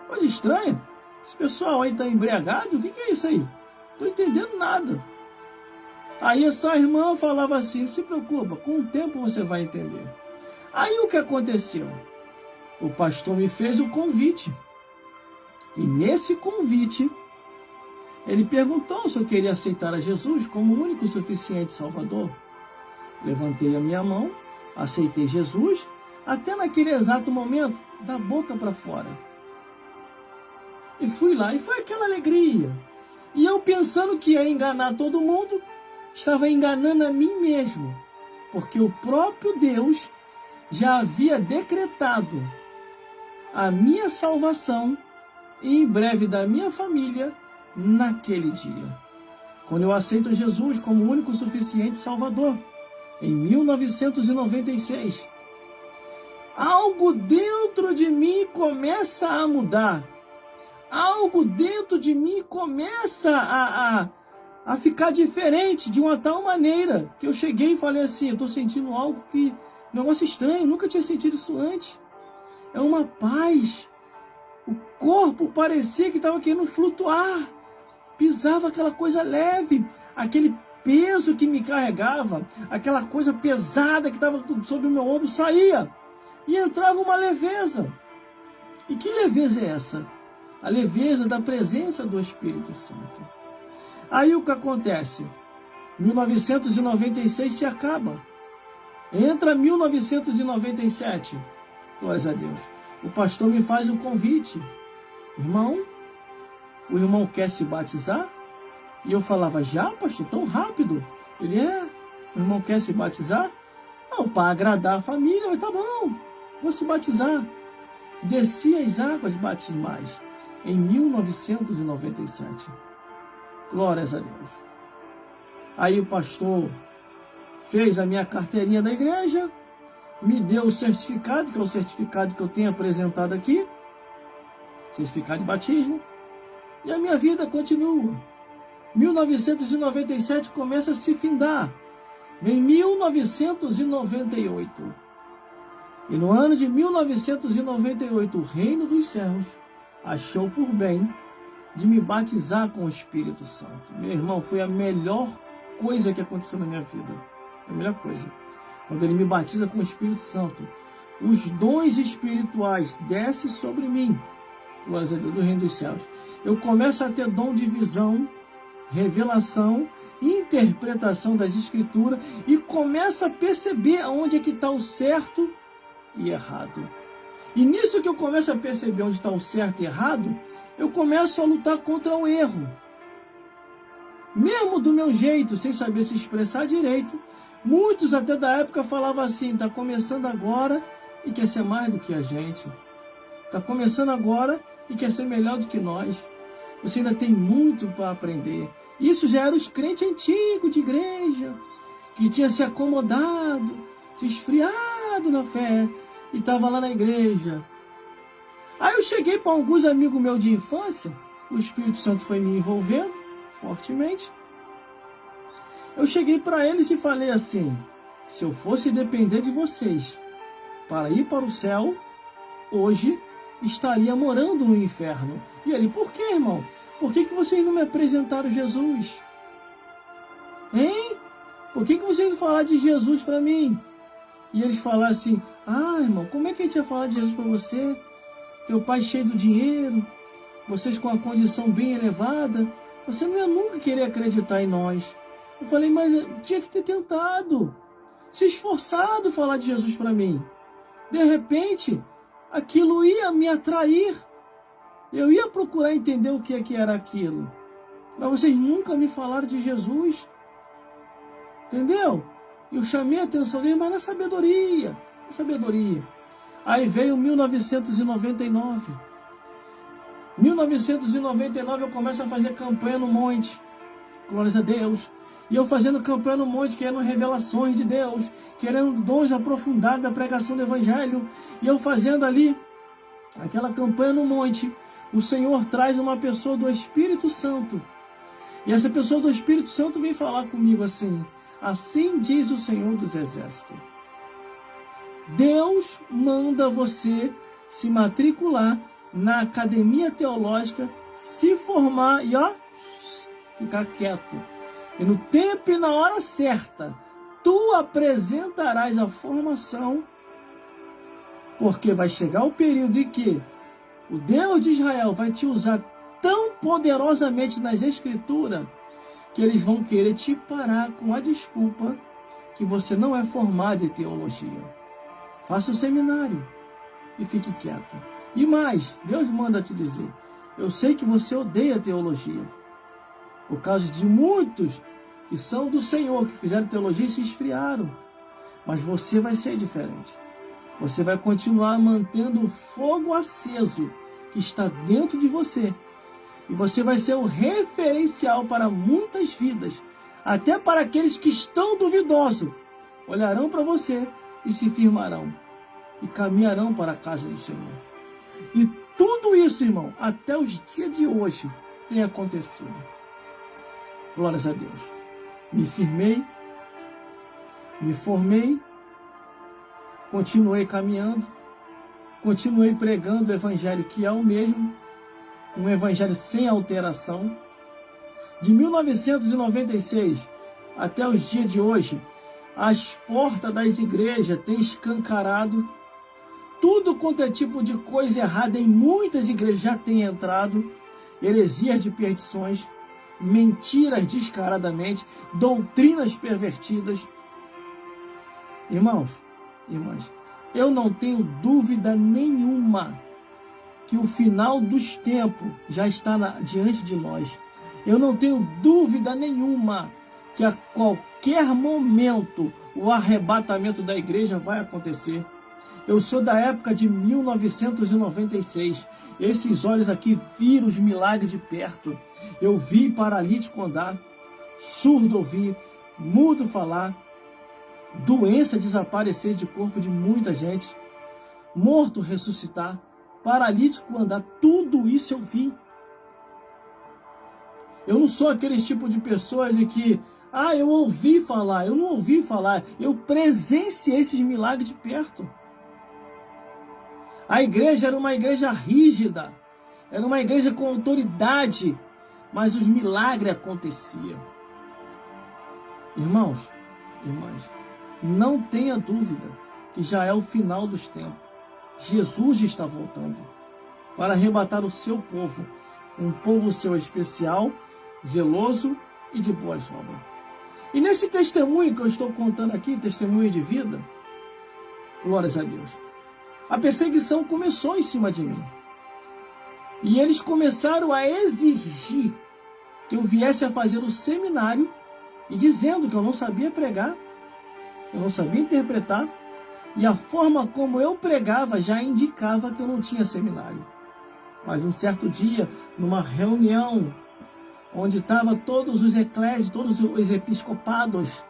Coisa estranha. Esse pessoal aí está embriagado, o que é isso aí? Não estou entendendo nada. Aí essa irmã falava assim, não se preocupa, com o tempo você vai entender. Aí o que aconteceu? O pastor me fez o convite. E nesse convite, ele perguntou se eu queria aceitar a Jesus como o único e suficiente Salvador. Levantei a minha mão, aceitei Jesus, até naquele exato momento, da boca para fora. E fui lá, e foi aquela alegria. E eu pensando que ia enganar todo mundo, estava enganando a mim mesmo. Porque o próprio Deus já havia decretado a minha salvação e em breve da minha família naquele dia. Quando eu aceito Jesus como o único e suficiente Salvador, em 1996, algo dentro de mim começa a mudar. Algo dentro de mim começa a ficar diferente de uma tal maneira que eu cheguei e falei assim, eu estou sentindo algo que, um negócio estranho, nunca tinha sentido isso antes. É uma paz. O corpo parecia que estava querendo flutuar. Pisava aquela coisa leve, aquele peso que me carregava, aquela coisa pesada que estava sobre o meu ombro saía. E entrava uma leveza. E que leveza é essa? A leveza da presença do Espírito Santo. Aí o que acontece? 1996 se acaba. Entra 1997. Glórias a Deus. O pastor me faz um convite. Irmão, o irmão quer se batizar? E eu falava, já, pastor, tão rápido? Ele, o irmão quer se batizar? Não, para agradar a família. Eu, tá bom, vou se batizar. Desci as águas batismais em 1997. Glórias a Deus. Aí o pastor fez a minha carteirinha da igreja, me deu o certificado, que é o certificado que eu tenho apresentado aqui, certificado de batismo, e a minha vida continua. 1997 começa a se findar. Vem 1998. E no ano de 1998, o reino dos céus achou por bem de me batizar com o Espírito Santo. Meu irmão, foi a melhor coisa que aconteceu na minha vida. A melhor coisa. Quando ele me batiza com o Espírito Santo, os dons espirituais descem sobre mim. Glórias a Deus, do reino dos céus. Eu começo a ter dom de visão, revelação, interpretação das escrituras e começo a perceber aonde é que está o certo e errado. E nisso que eu começo a perceber onde está o certo e errado, eu começo a lutar contra o erro. Mesmo do meu jeito, sem saber se expressar direito, muitos até da época falavam assim, está começando agora e quer ser mais do que a gente. Está começando agora e quer ser melhor do que nós. Você ainda tem muito para aprender. Isso já era os crentes antigos de igreja, que tinha se acomodado, se esfriado na fé, e estava lá na igreja. Aí eu cheguei para alguns amigos meus de infância, o Espírito Santo foi me envolvendo fortemente. Eu cheguei para eles e falei assim, se eu fosse depender de vocês para ir para o céu, hoje estaria morando no inferno. E ele, por que, irmão? Por que vocês não me apresentaram Jesus? Hein? Por que vocês não falaram de Jesus para mim? E eles falaram assim, irmão, como é que a gente ia falar de Jesus para você? Teu pai cheio do dinheiro, vocês com a condição bem elevada, você não ia nunca querer acreditar em nós. Eu falei, mas eu tinha que ter tentado, se esforçado falar de Jesus para mim. De repente, aquilo ia me atrair. Eu ia procurar entender o que é que era aquilo. Mas vocês nunca me falaram de Jesus. Entendeu? Eu chamei a atenção dele, mas na sabedoria. Na sabedoria. Aí veio 1999. 1999 eu começo a fazer campanha no monte. Glórias a Deus. E eu fazendo campanha no monte, querendo revelações de Deus, querendo dons aprofundados da pregação do Evangelho. E eu fazendo ali aquela campanha no monte, o Senhor traz uma pessoa do Espírito Santo. E essa pessoa do Espírito Santo vem falar comigo assim, assim diz o Senhor dos Exércitos. Deus manda você se matricular na academia teológica, se formar e ficar quieto. E no tempo e na hora certa, tu apresentarás a formação, porque vai chegar o período em que o Deus de Israel vai te usar tão poderosamente nas Escrituras, que eles vão querer te parar com a desculpa que você não é formado em teologia. Faça o seminário e fique quieto. E mais, Deus manda te dizer, eu sei que você odeia teologia, por causa de muitos que são do Senhor, que fizeram teologia e se esfriaram. Mas você vai ser diferente. Você vai continuar mantendo o fogo aceso que está dentro de você. E você vai ser o referencial para muitas vidas, até para aqueles que estão duvidosos. Olharão para você e se firmarão. E caminharão para a casa do Senhor. E tudo isso, irmão, até os dias de hoje, tem acontecido. Glórias a Deus. Me firmei, me formei, continuei caminhando, continuei pregando o Evangelho que é o mesmo, um Evangelho sem alteração. De 1996 até os dias de hoje, as portas das igrejas têm escancarado, tudo quanto é tipo de coisa errada em muitas igrejas já tem entrado, heresias de perdições, mentiras descaradamente, doutrinas pervertidas. Irmãos, irmãs, eu não tenho dúvida nenhuma que o final dos tempos já está diante de nós. Eu não tenho dúvida nenhuma que a qualquer momento o arrebatamento da igreja vai acontecer. Eu sou da época de 1996. Esses olhos aqui viram os milagres de perto. Eu vi paralítico andar, surdo ouvir, mudo falar, doença desaparecer de corpo de muita gente, morto ressuscitar, paralítico andar. Tudo isso eu vi. Eu não sou aquele tipo de pessoas de que, eu ouvi falar. Eu não ouvi falar. Eu presenciei esses milagres de perto. A igreja era uma igreja rígida, era uma igreja com autoridade, mas os milagres aconteciam. Irmãos, irmãs, não tenha dúvida que já é o final dos tempos. Jesus está voltando para arrebatar o seu povo, um povo seu especial, zeloso e de boas obras. E nesse testemunho que eu estou contando aqui, testemunho de vida, glórias a Deus, a perseguição começou em cima de mim. E eles começaram a exigir que eu viesse a fazer o seminário, e dizendo que eu não sabia pregar, eu não sabia interpretar, e a forma como eu pregava já indicava que eu não tinha seminário. Mas um certo dia, numa reunião, onde estavam todos os eclésios, todos os episcopados,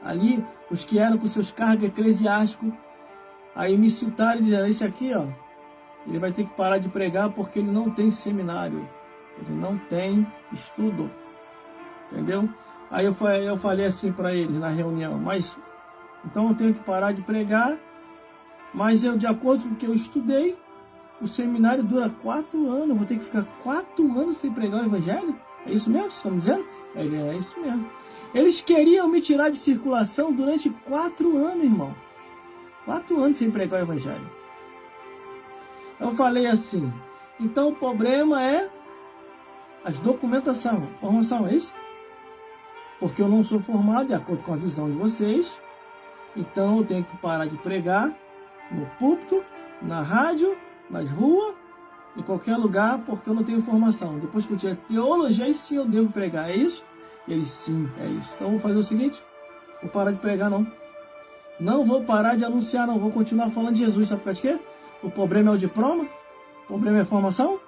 ali, os que eram com seus cargos eclesiásticos, aí me citaram e disseram, esse aqui, ele vai ter que parar de pregar porque ele não tem seminário, ele não tem estudo, entendeu? Aí eu falei assim para eles na reunião, mas então eu tenho que parar de pregar, mas eu, de acordo com o que eu estudei, o seminário dura 4 anos, eu vou ter que ficar 4 anos sem pregar o evangelho? É isso mesmo que vocês estão me dizendo? É isso mesmo. Eles queriam me tirar de circulação durante 4 anos, irmão. 4 anos sem pregar o evangelho. Eu falei assim, então o problema é as documentação, formação, é isso? Porque eu não sou formado de acordo com a visão de vocês, então eu tenho que parar de pregar no púlpito, na rádio, nas ruas, em qualquer lugar, porque eu não tenho formação. Depois que eu tiver teologia, aí sim eu devo pregar, é isso? E ele, sim, é isso. Então eu vou fazer o seguinte, vou parar de pregar não. Não vou parar de anunciar, não. Vou continuar falando de Jesus. Sabe por causa de quê? O problema é o diploma? O problema é a formação?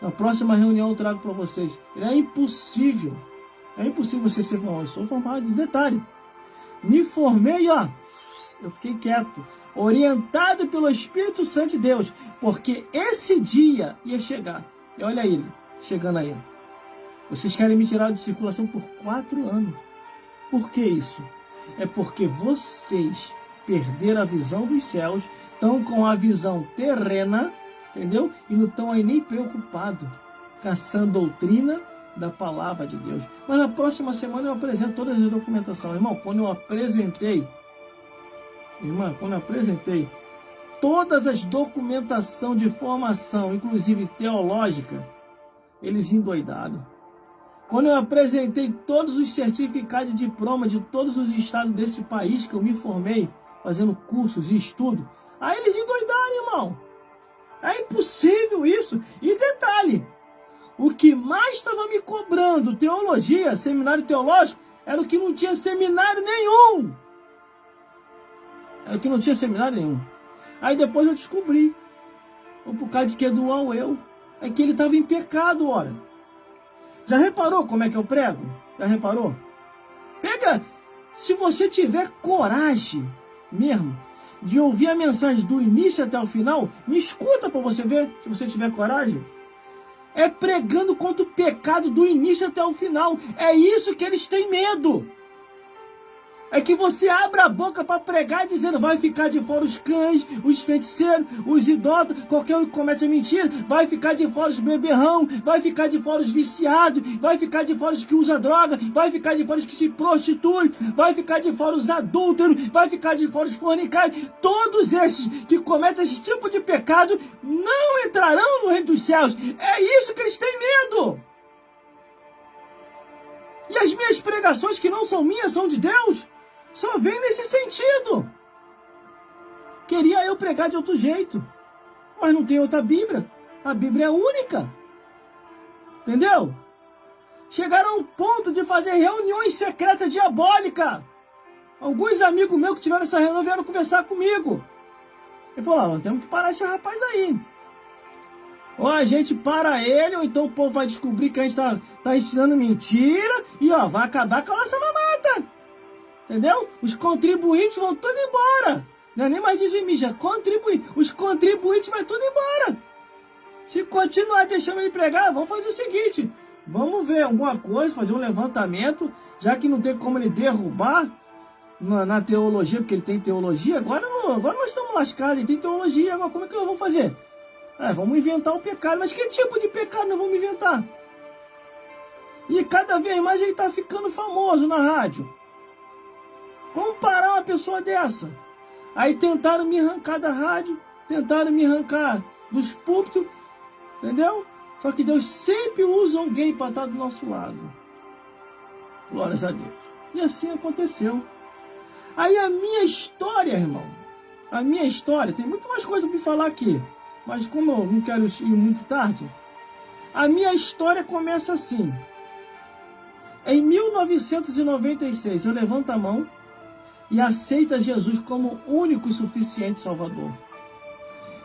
Na próxima reunião eu trago para vocês. É impossível. É impossível você ser formado. Eu sou formado. Detalhe. Me formei, eu fiquei quieto. Orientado pelo Espírito Santo de Deus. Porque esse dia ia chegar. E olha ele, chegando aí. Vocês querem me tirar de circulação por 4 anos. Por que isso? É porque vocês perderam a visão dos céus, estão com a visão terrena, entendeu? E não estão aí nem preocupados, caçando doutrina da palavra de Deus. Mas na próxima semana eu apresento todas as documentações. Irmão, quando eu apresentei todas as documentações de formação, inclusive teológica, eles endoidaram. Quando eu apresentei todos os certificados de diploma de todos os estados desse país que eu me formei, fazendo cursos e estudo, aí eles endoidaram, irmão. É impossível isso. E detalhe, o que mais estava me cobrando teologia, seminário teológico, era o que não tinha seminário nenhum. Aí depois eu descobri, por causa de que é do eu, é que ele estava em pecado, ora. Já reparou como é que eu prego? Já reparou? Pega, se você tiver coragem mesmo de ouvir a mensagem do início até o final, me escuta para você ver, se você tiver coragem. É pregando contra o pecado do início até o final. É isso que eles têm medo. É que você abra a boca para pregar dizendo vai ficar de fora os cães, os feiticeiros, os idólatras, qualquer um que comete a mentira, vai ficar de fora os beberrão, vai ficar de fora os viciados, vai ficar de fora os que usam droga, vai ficar de fora os que se prostituem, vai ficar de fora os adúlteros, vai ficar de fora os fornicários. Todos esses que cometem esse tipo de pecado não entrarão no reino dos céus. É isso que eles têm medo. E as minhas pregações, que não são minhas, são de Deus, só vem nesse sentido. Queria eu pregar de outro jeito, mas não tem outra Bíblia. A Bíblia é única. Entendeu? Chegaram a um ponto de fazer reuniões secretas diabólicas. Alguns amigos meus que tiveram essa reunião vieram conversar comigo. Ele falou, nós temos que parar esse rapaz aí. Ou a gente para ele, ou então o povo vai descobrir que a gente tá ensinando mentira e vai acabar com a nossa mamata. Entendeu? Os contribuintes vão tudo embora. Não é nem mais dizimista, contribuinte. Os contribuintes vão tudo embora. Se continuar deixando ele pregar, vamos fazer o seguinte. Vamos ver alguma coisa, fazer um levantamento, já que não tem como ele derrubar na teologia, porque ele tem teologia. Agora nós estamos lascados, ele tem teologia. Agora como é que nós vamos fazer? Vamos inventar o pecado. Mas que tipo de pecado nós vamos inventar? E cada vez mais ele está ficando famoso na rádio. Como parar uma pessoa dessa? Aí tentaram me arrancar da rádio, tentaram me arrancar dos púlpitos, entendeu? Só que Deus sempre usa alguém para estar do nosso lado. Glórias a Deus. E assim aconteceu. Aí a minha história, irmão, a minha história, tem muito mais coisa para falar aqui, mas como eu não quero ir muito tarde, a minha história começa assim. Em 1996, eu levanto a mão e aceito Jesus como único e suficiente Salvador.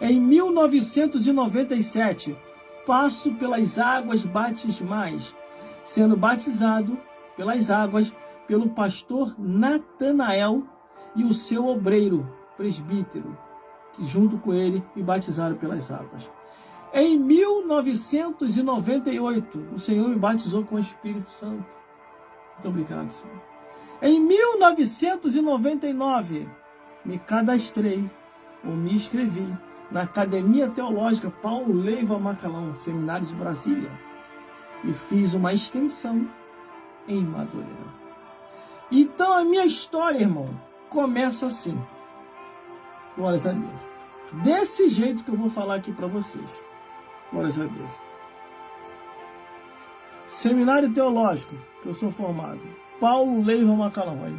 Em 1997, passo pelas águas batismais, sendo batizado pelas águas pelo pastor Natanael e o seu obreiro, presbítero, que junto com ele me batizaram pelas águas. Em 1998, o Senhor me batizou com o Espírito Santo. Muito obrigado, Senhor. Em 1999, me cadastrei, ou me inscrevi, na Academia Teológica Paulo Leiva Macalão, Seminário de Brasília, e fiz uma extensão em Madureira. Então a minha história, irmão, começa assim. Glórias a Deus. Desse jeito que eu vou falar aqui para vocês. Glórias a Deus. Seminário Teológico, que eu sou formado. Paulo Leiva Macalão, aí.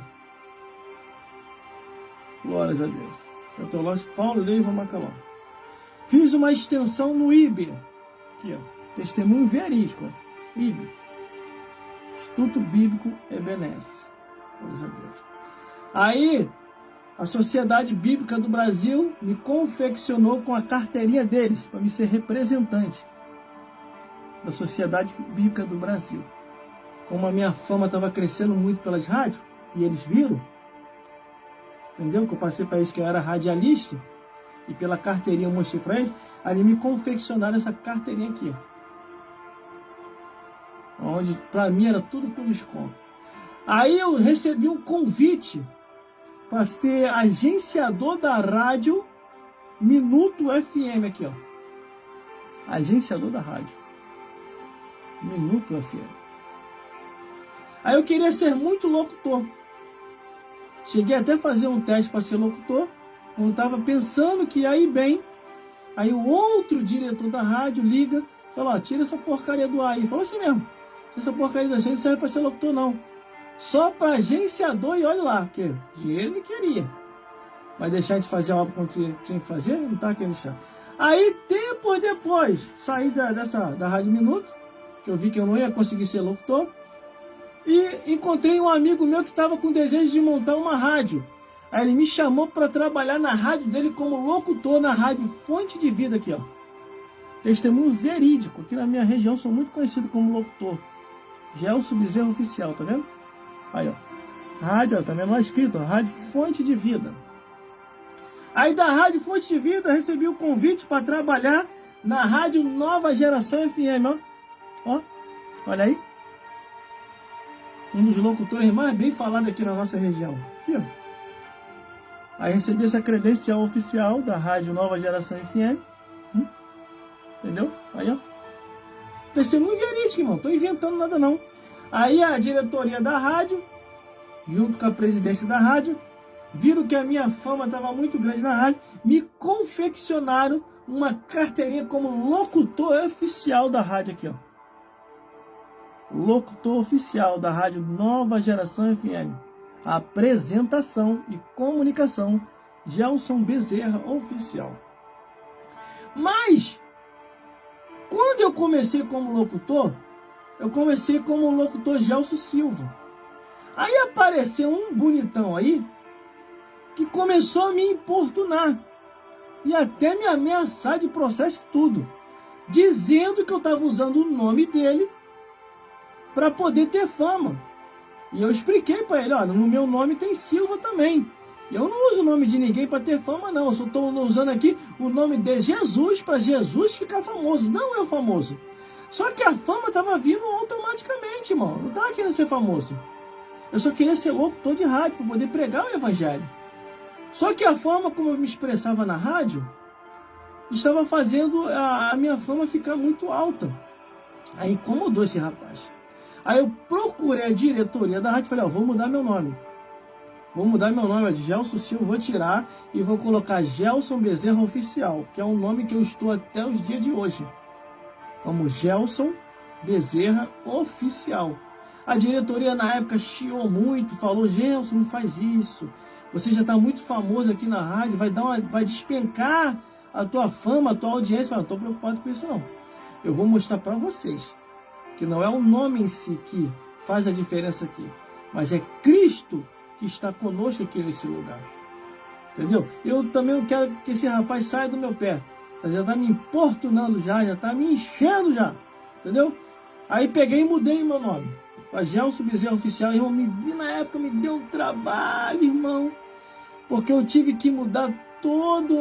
Glórias a Deus. Seminário Teológico, Paulo Leiva Macalão. Fiz uma extensão no IB. Aqui, ó. Testemunho verídico. IB. Instituto Bíblico Ebenezer. Glórias a Deus. Aí, a Sociedade Bíblica do Brasil me confeccionou com a carteirinha deles, para me ser representante da Sociedade Bíblica do Brasil. Como a minha fama estava crescendo muito pelas rádios, e eles viram, entendeu? Que eu passei para eles que eu era radialista, e pela carteirinha eu mostrei para eles, aí me confeccionaram essa carteirinha aqui. Onde para mim era tudo com desconto. Aí eu recebi um convite para ser agenciador da rádio Minuto FM aqui, ó. Agenciador da rádio Minuto FM. Aí eu queria ser muito locutor. Cheguei até a fazer um teste para ser locutor. Quando estava pensando que ia ir bem, aí o outro diretor da rádio liga, fala, tira essa porcaria do ar aí. Falou assim mesmo, essa porcaria do ar não serve para ser locutor não. Só para agenciador e olha lá, porque dinheiro ele queria. Mas deixar de fazer a obra como tinha que fazer, não está querendo deixar. Aí, tempos depois, saí da Rádio Minuto, que eu vi que eu não ia conseguir ser locutor, e encontrei um amigo meu que estava com desejo de montar uma rádio. Aí ele me chamou para trabalhar na rádio dele como locutor na rádio Fonte de Vida aqui, ó. Testemunho verídico, aqui na minha região sou muito conhecido como locutor. Gelson Bezerra Oficial, tá vendo? Aí, ó. Rádio, ó, tá vendo lá escrito, ó, Rádio Fonte de Vida. Aí da Rádio Fonte de Vida eu recebi o convite para trabalhar na Rádio Nova Geração FM, ó. Ó, olha aí. Um dos locutores mais bem falados aqui na nossa região. Aqui, ó. Aí recebi essa credencial oficial da Rádio Nova Geração FM. Entendeu? Aí, ó. Testemunho verídico, irmão. Tô inventando nada, não. Aí a diretoria da rádio, junto com a presidência da rádio, viram que a minha fama estava muito grande na rádio, me confeccionaram uma carteirinha como locutor oficial da rádio aqui, ó. locutor oficial da Rádio Nova Geração FM. Apresentação e comunicação, Gelson Bezerra Oficial. Mas, quando eu comecei como locutor, eu comecei como locutor Gelson Silva. Aí apareceu um bonitão aí, que começou a me importunar, e até me ameaçar de processo e tudo, dizendo que eu estava usando o nome dele para poder ter fama. E eu expliquei para ele, olha, no meu nome tem Silva também. Eu não uso o nome de ninguém para ter fama, não. Eu só estou usando aqui o nome de Jesus para Jesus ficar famoso. Não é famoso. Só que a fama estava vindo automaticamente, irmão. Não estava querendo ser famoso. Eu só queria ser locutor de rádio para poder pregar o evangelho. Só que a forma como eu me expressava na rádio estava fazendo a minha fama ficar muito alta. Aí incomodou esse rapaz. Aí eu procurei a diretoria da rádio e falei, vou mudar meu nome. Vou mudar meu nome, é de Gelson Silva, vou tirar e vou colocar Gelson Bezerra Oficial, que é um nome que eu estou até os dias de hoje, como Gelson Bezerra Oficial. A diretoria na época chiou muito, falou, Gelson, não faz isso, você já está muito famoso aqui na rádio, vai despencar a tua fama, a tua audiência. Eu falei, não estou preocupado com isso não. Eu vou mostrar para vocês que não é o nome em si que faz a diferença aqui, mas é Cristo que está conosco aqui nesse lugar. Entendeu? Eu também não quero que esse rapaz saia do meu pé. Já está me importunando já está me enchendo já. Entendeu? Aí peguei e mudei meu nome. A Gelson Bezerra Oficial, irmão, na época me deu um trabalho, irmão. Porque eu tive que mudar toda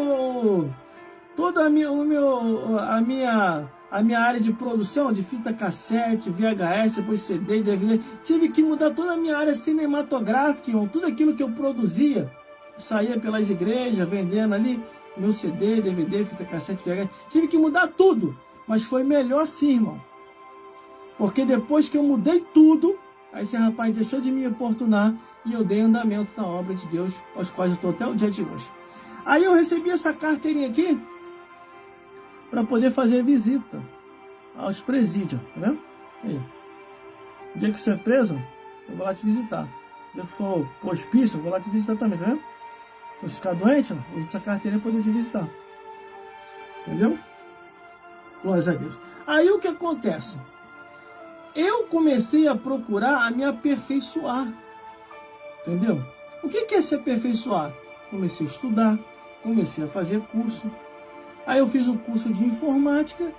a minha área de produção, de fita cassete, VHS, depois CD, DVD. Tive que mudar toda a minha área cinematográfica, irmão. Tudo aquilo que eu produzia, saía pelas igrejas, vendendo ali, meu CD, DVD, fita cassete, VHS. Tive que mudar tudo, mas foi melhor sim, irmão. Porque depois que eu mudei tudo, aí esse rapaz deixou de me importunar e eu dei andamento na obra de Deus, aos quais eu estou até o dia de hoje. Aí eu recebi essa carteirinha aqui, para poder fazer visita aos presídios, né? Aí. O dia que você é preso, eu vou lá te visitar. O dia que for hospício, eu vou lá te visitar também, tá vendo? Se você ficar doente, usa essa carteira para poder te visitar. Entendeu? Glórias a Deus. Aí o que acontece? Eu comecei a procurar a me aperfeiçoar. Entendeu? O que é se aperfeiçoar? Comecei a estudar, comecei a fazer curso. Aí eu fiz o curso de informática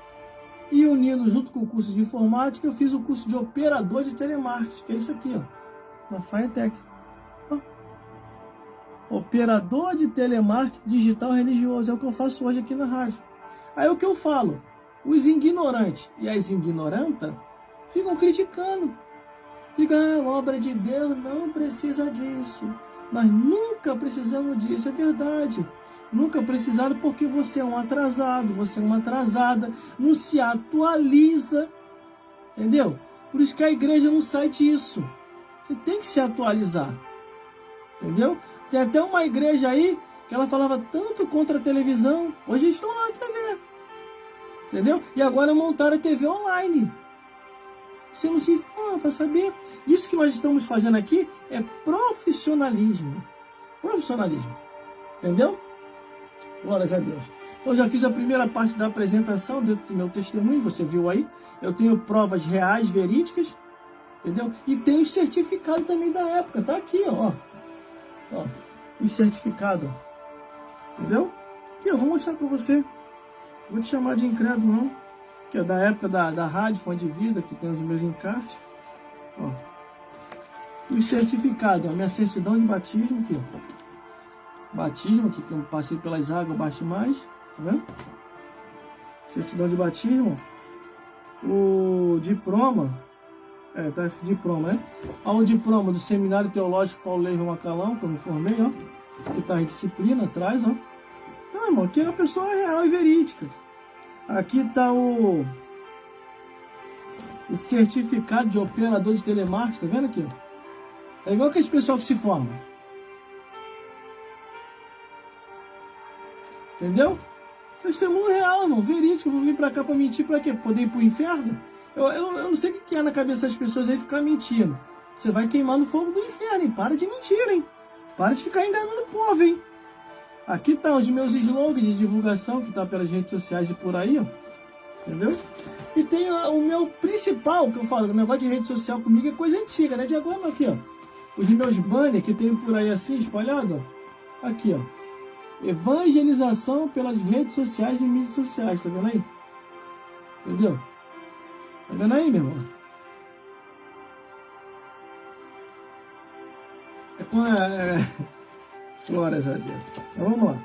e unindo junto com o curso de informática, eu fiz o curso de operador de telemarketing, que é isso aqui, ó, na Firetech. Operador de telemarketing digital religioso, é o que eu faço hoje aqui na rádio. Aí o que eu falo? Os ignorantes e as ignorantas ficam criticando. Ficam, a obra de Deus não precisa disso. Nós nunca precisamos disso, é verdade. Nunca precisaram porque você é um atrasado, você é uma atrasada, não se atualiza, entendeu? Por isso que a igreja não sai disso. Você tem que se atualizar, entendeu? Tem até uma igreja aí que ela falava tanto contra a televisão, hoje estão lá na TV, entendeu? E agora montaram a TV online. Você não se informa para saber. Isso que nós estamos fazendo aqui é profissionalismo. Profissionalismo, entendeu? Glórias a Deus. Então, eu já fiz a primeira parte da apresentação dentro do meu testemunho, você viu aí. Eu tenho provas reais, verídicas, entendeu? E tenho o certificado também da época, tá aqui, ó. Ó, o certificado, entendeu? Aqui, eu vou mostrar para você. Vou te chamar de incrédulo, não. Que é da época da rádio, fonte de vida, que tem os meus encartes. Ó. O certificado, a minha certidão de batismo aqui, ó. Batismo, aqui que eu passei pelas águas, baixo mais, tá vendo? Certidão de batismo. O diploma, tá esse diploma, né? O diploma do Seminário Teológico Paulo Leivio Macalão, que eu me formei, ó. Aqui tá a disciplina atrás, ó. Então, irmão, aqui é uma pessoa real e verídica. Aqui está o certificado de operador de telemarketing, tá vendo aqui? É igual aquele pessoal que se forma. Entendeu? Testemunho real, irmão, verídico. Eu vou vir para cá para mentir para quê? Poder ir para o inferno? Eu não sei o que é na cabeça das pessoas aí ficar mentindo. Você vai queimar no fogo do inferno, hein? Para de mentir, hein? Para de ficar enganando o povo, hein? Aqui tá os meus slogans de divulgação, que tá pelas redes sociais e por aí, ó. Entendeu? E tem o meu principal, que eu falo, o negócio de rede social comigo é coisa antiga, né? De agora, não, aqui, ó. Os meus banners que tem por aí assim, espalhado, ó. Aqui, ó. Evangelização pelas redes sociais e mídias sociais, tá vendo aí? Entendeu? Tá vendo aí, meu irmão? Glórias a Deus. Então vamos lá.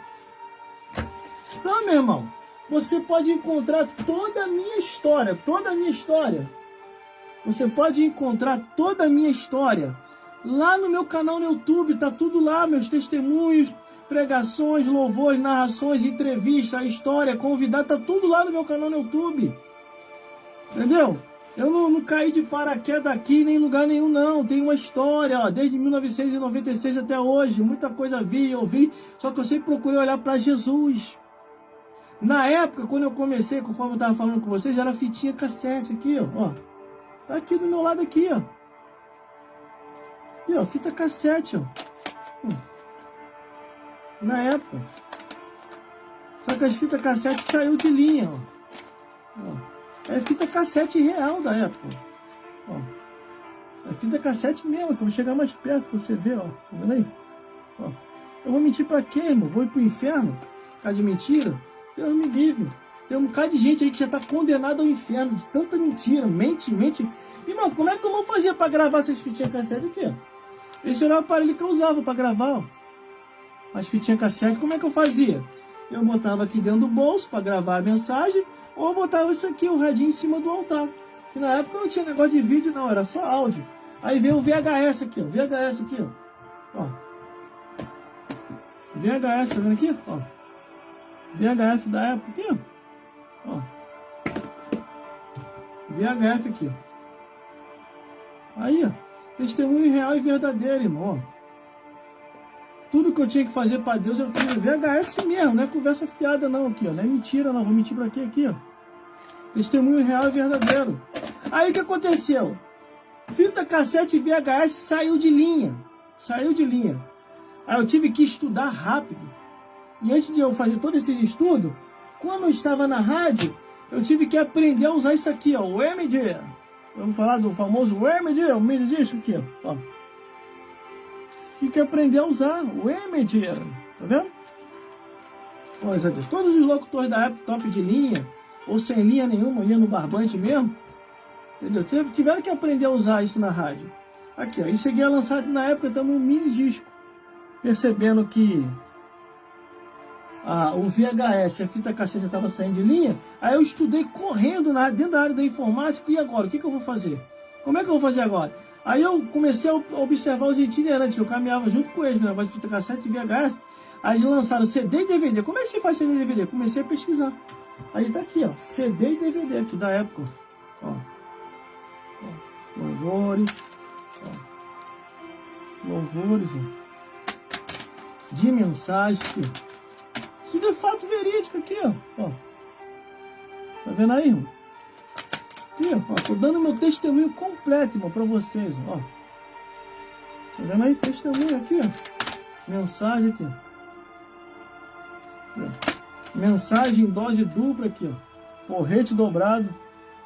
Então, meu irmão, você pode encontrar toda a minha história, Você pode encontrar toda a minha história lá no meu canal no YouTube, tá tudo lá, meus testemunhos, pregações, louvores, narrações, entrevistas, história, convidado, tá tudo lá no meu canal no YouTube. Entendeu? Eu não caí de paraquedas aqui, nem em lugar nenhum, não. Tem uma história, ó, desde 1996 até hoje. Muita coisa vi, eu vi, só que eu sempre procurei olhar para Jesus. Na época, quando eu comecei, conforme eu estava falando com vocês, era fitinha cassete aqui, ó. Tá aqui do meu lado aqui, ó. Aqui, ó, fita cassete, ó. Na época. Só que as fitas cassete saiu de linha, ó. É fita cassete real da época. Ó. É fita cassete mesmo, que eu vou chegar mais perto pra você ver, ó. Tá vendo aí? Ó. Eu vou mentir pra quê, irmão? Vou ir pro inferno? Por causa de mentira? Deus me livre. Tem um bocado de gente aí que já tá condenado ao inferno, de tanta mentira. Mente. Irmão, como é que eu vou fazer pra gravar essas fitinhas cassete aqui, ó? Esse era o aparelho que eu usava pra gravar, ó. As fitinhas cassete, como é que eu fazia? Eu botava aqui dentro do bolso pra gravar a mensagem, ou eu botava isso aqui, o radinho em cima do altar. Que na época não tinha negócio de vídeo não, era só áudio. Aí veio o VHS aqui, ó. VHS aqui, ó. VHS, tá vendo aqui? Ó. VHF da época aqui, ó. VHF aqui, ó. Aí, ó. Testemunho real e verdadeiro, irmão, ó. Tudo que eu tinha que fazer para Deus, eu fiz VHS mesmo, não é conversa fiada não aqui, ó. Não é mentira não, vou mentir para quê aqui, ó. Testemunho real e verdadeiro. Aí o que aconteceu? Fita cassete VHS saiu de linha. Aí eu tive que estudar rápido. E antes de eu fazer todos esses estudos, como eu estava na rádio, eu tive que aprender a usar isso aqui, ó, o MD. Eu vou falar do famoso MD, o mini disco aqui, ó. Tive que aprender a usar o MD, tá vendo? Olha, todos os locutores da época, top de linha, ou sem linha nenhuma, ia no barbante mesmo, entendeu? Tiveram que aprender a usar isso na rádio. Aqui, ó, e cheguei a lançar na época também um mini disco, percebendo que o VHS, a fita cassete já estava saindo de linha. Aí eu estudei correndo dentro da área da informática. E agora? O que eu vou fazer? Como é que eu vou fazer agora? Aí eu comecei a observar os itinerantes, que eu caminhava junto com eles, né? Negócio de fita cassete e VHS. Aí eles lançaram CD e DVD. Como é que se faz CD e DVD? Comecei a pesquisar. Aí tá aqui, ó, CD e DVD aqui da época. Ó. Louvores. Louvores, ó. De mensagem aqui, ó. Tudo é fato verídico aqui, ó. Tá vendo aí, irmão? Aqui, ó. Tô dando meu testemunho completo, irmão, pra vocês, ó. Tá vendo aí? Testemunho aqui, ó. Mensagem aqui, ó. Aqui, ó. Mensagem em dose dupla aqui, ó. Porrete dobrado.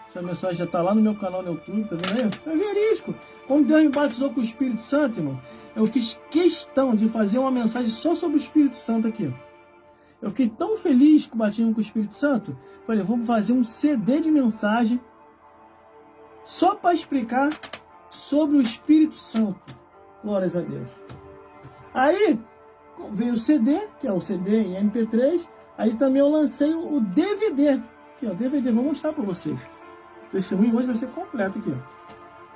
Essa mensagem já tá lá no meu canal no YouTube, tá vendo aí? É verídico. Quando Deus me batizou com o Espírito Santo, irmão, eu fiz questão de fazer uma mensagem só sobre o Espírito Santo aqui, ó. Eu fiquei tão feliz com o batismo com o Espírito Santo. Falei, vamos fazer um CD de mensagem só para explicar sobre o Espírito Santo. Glórias a Deus. Aí veio o CD, que é o CD em MP3. Aí também eu lancei o DVD. Aqui, ó, DVD. Vou mostrar para vocês. O testemunho hoje vai ser completo aqui,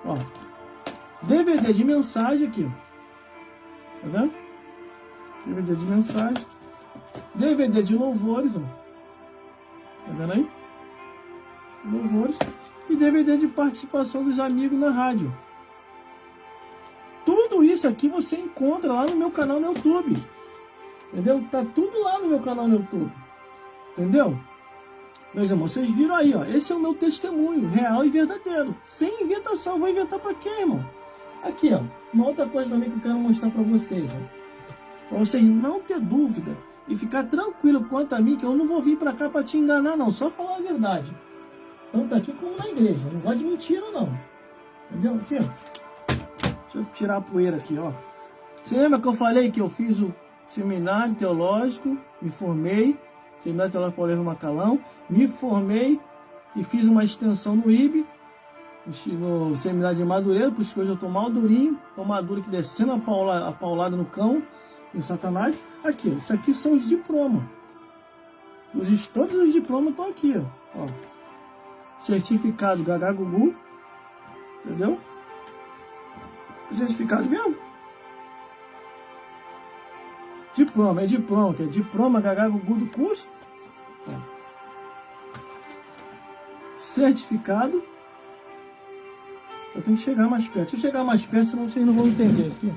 ó. DVD de mensagem aqui, ó. Tá vendo? DVD de mensagem. DVD de louvores, ó. Tá vendo aí? Louvores. E DVD de participação dos amigos na rádio. Tudo isso aqui você encontra lá no meu canal no YouTube. Entendeu? Tá tudo lá no meu canal no YouTube. Entendeu? Meus irmãos, vocês viram aí, ó. Esse é o meu testemunho, real e verdadeiro. Sem inventação. Vou inventar pra quê, irmão? Aqui, ó. Uma outra coisa também que eu quero mostrar pra vocês, ó. Pra vocês não ter dúvida e ficar tranquilo quanto a mim, que eu não vou vir pra cá pra te enganar, não. Só falar a verdade. Tanto aqui como na igreja. Não gosto de mentira, não. Entendeu? Aqui, ó. Deixa eu tirar a poeira aqui, ó. Você lembra que eu falei que eu fiz o seminário teológico, me formei, seminário teológico Paulo Erro Macalão, me formei e fiz uma extensão no IB, no seminário de Madureira, por isso que hoje eu tô mal durinho, tô maduro aqui descendo a paulada no cão, no Satanás. Aqui, ó, isso aqui são os diplomas. Todos os diplomas estão aqui, ó. Certificado Gagá Gugu, entendeu? Certificado mesmo. Diploma, é diploma, que é diploma Gagá Gugu do curso. Certificado. Eu tenho que chegar mais perto. Deixa eu chegar mais perto, senão vocês não vão entender aqui.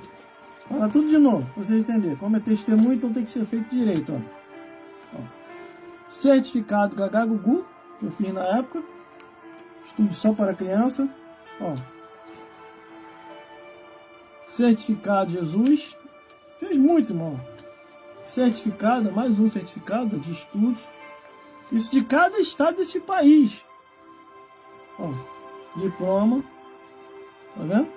Fala tudo de novo, pra vocês entenderem. Como é testemunho, então tem que ser feito direito, ó. Certificado Gagá Gugu, que eu fiz na época. Estudo só para criança. Ó. Certificado Jesus. Fez muito, irmão. Certificado, mais um certificado de estudos. Isso de cada estado desse país. Ó, diploma. Tá vendo?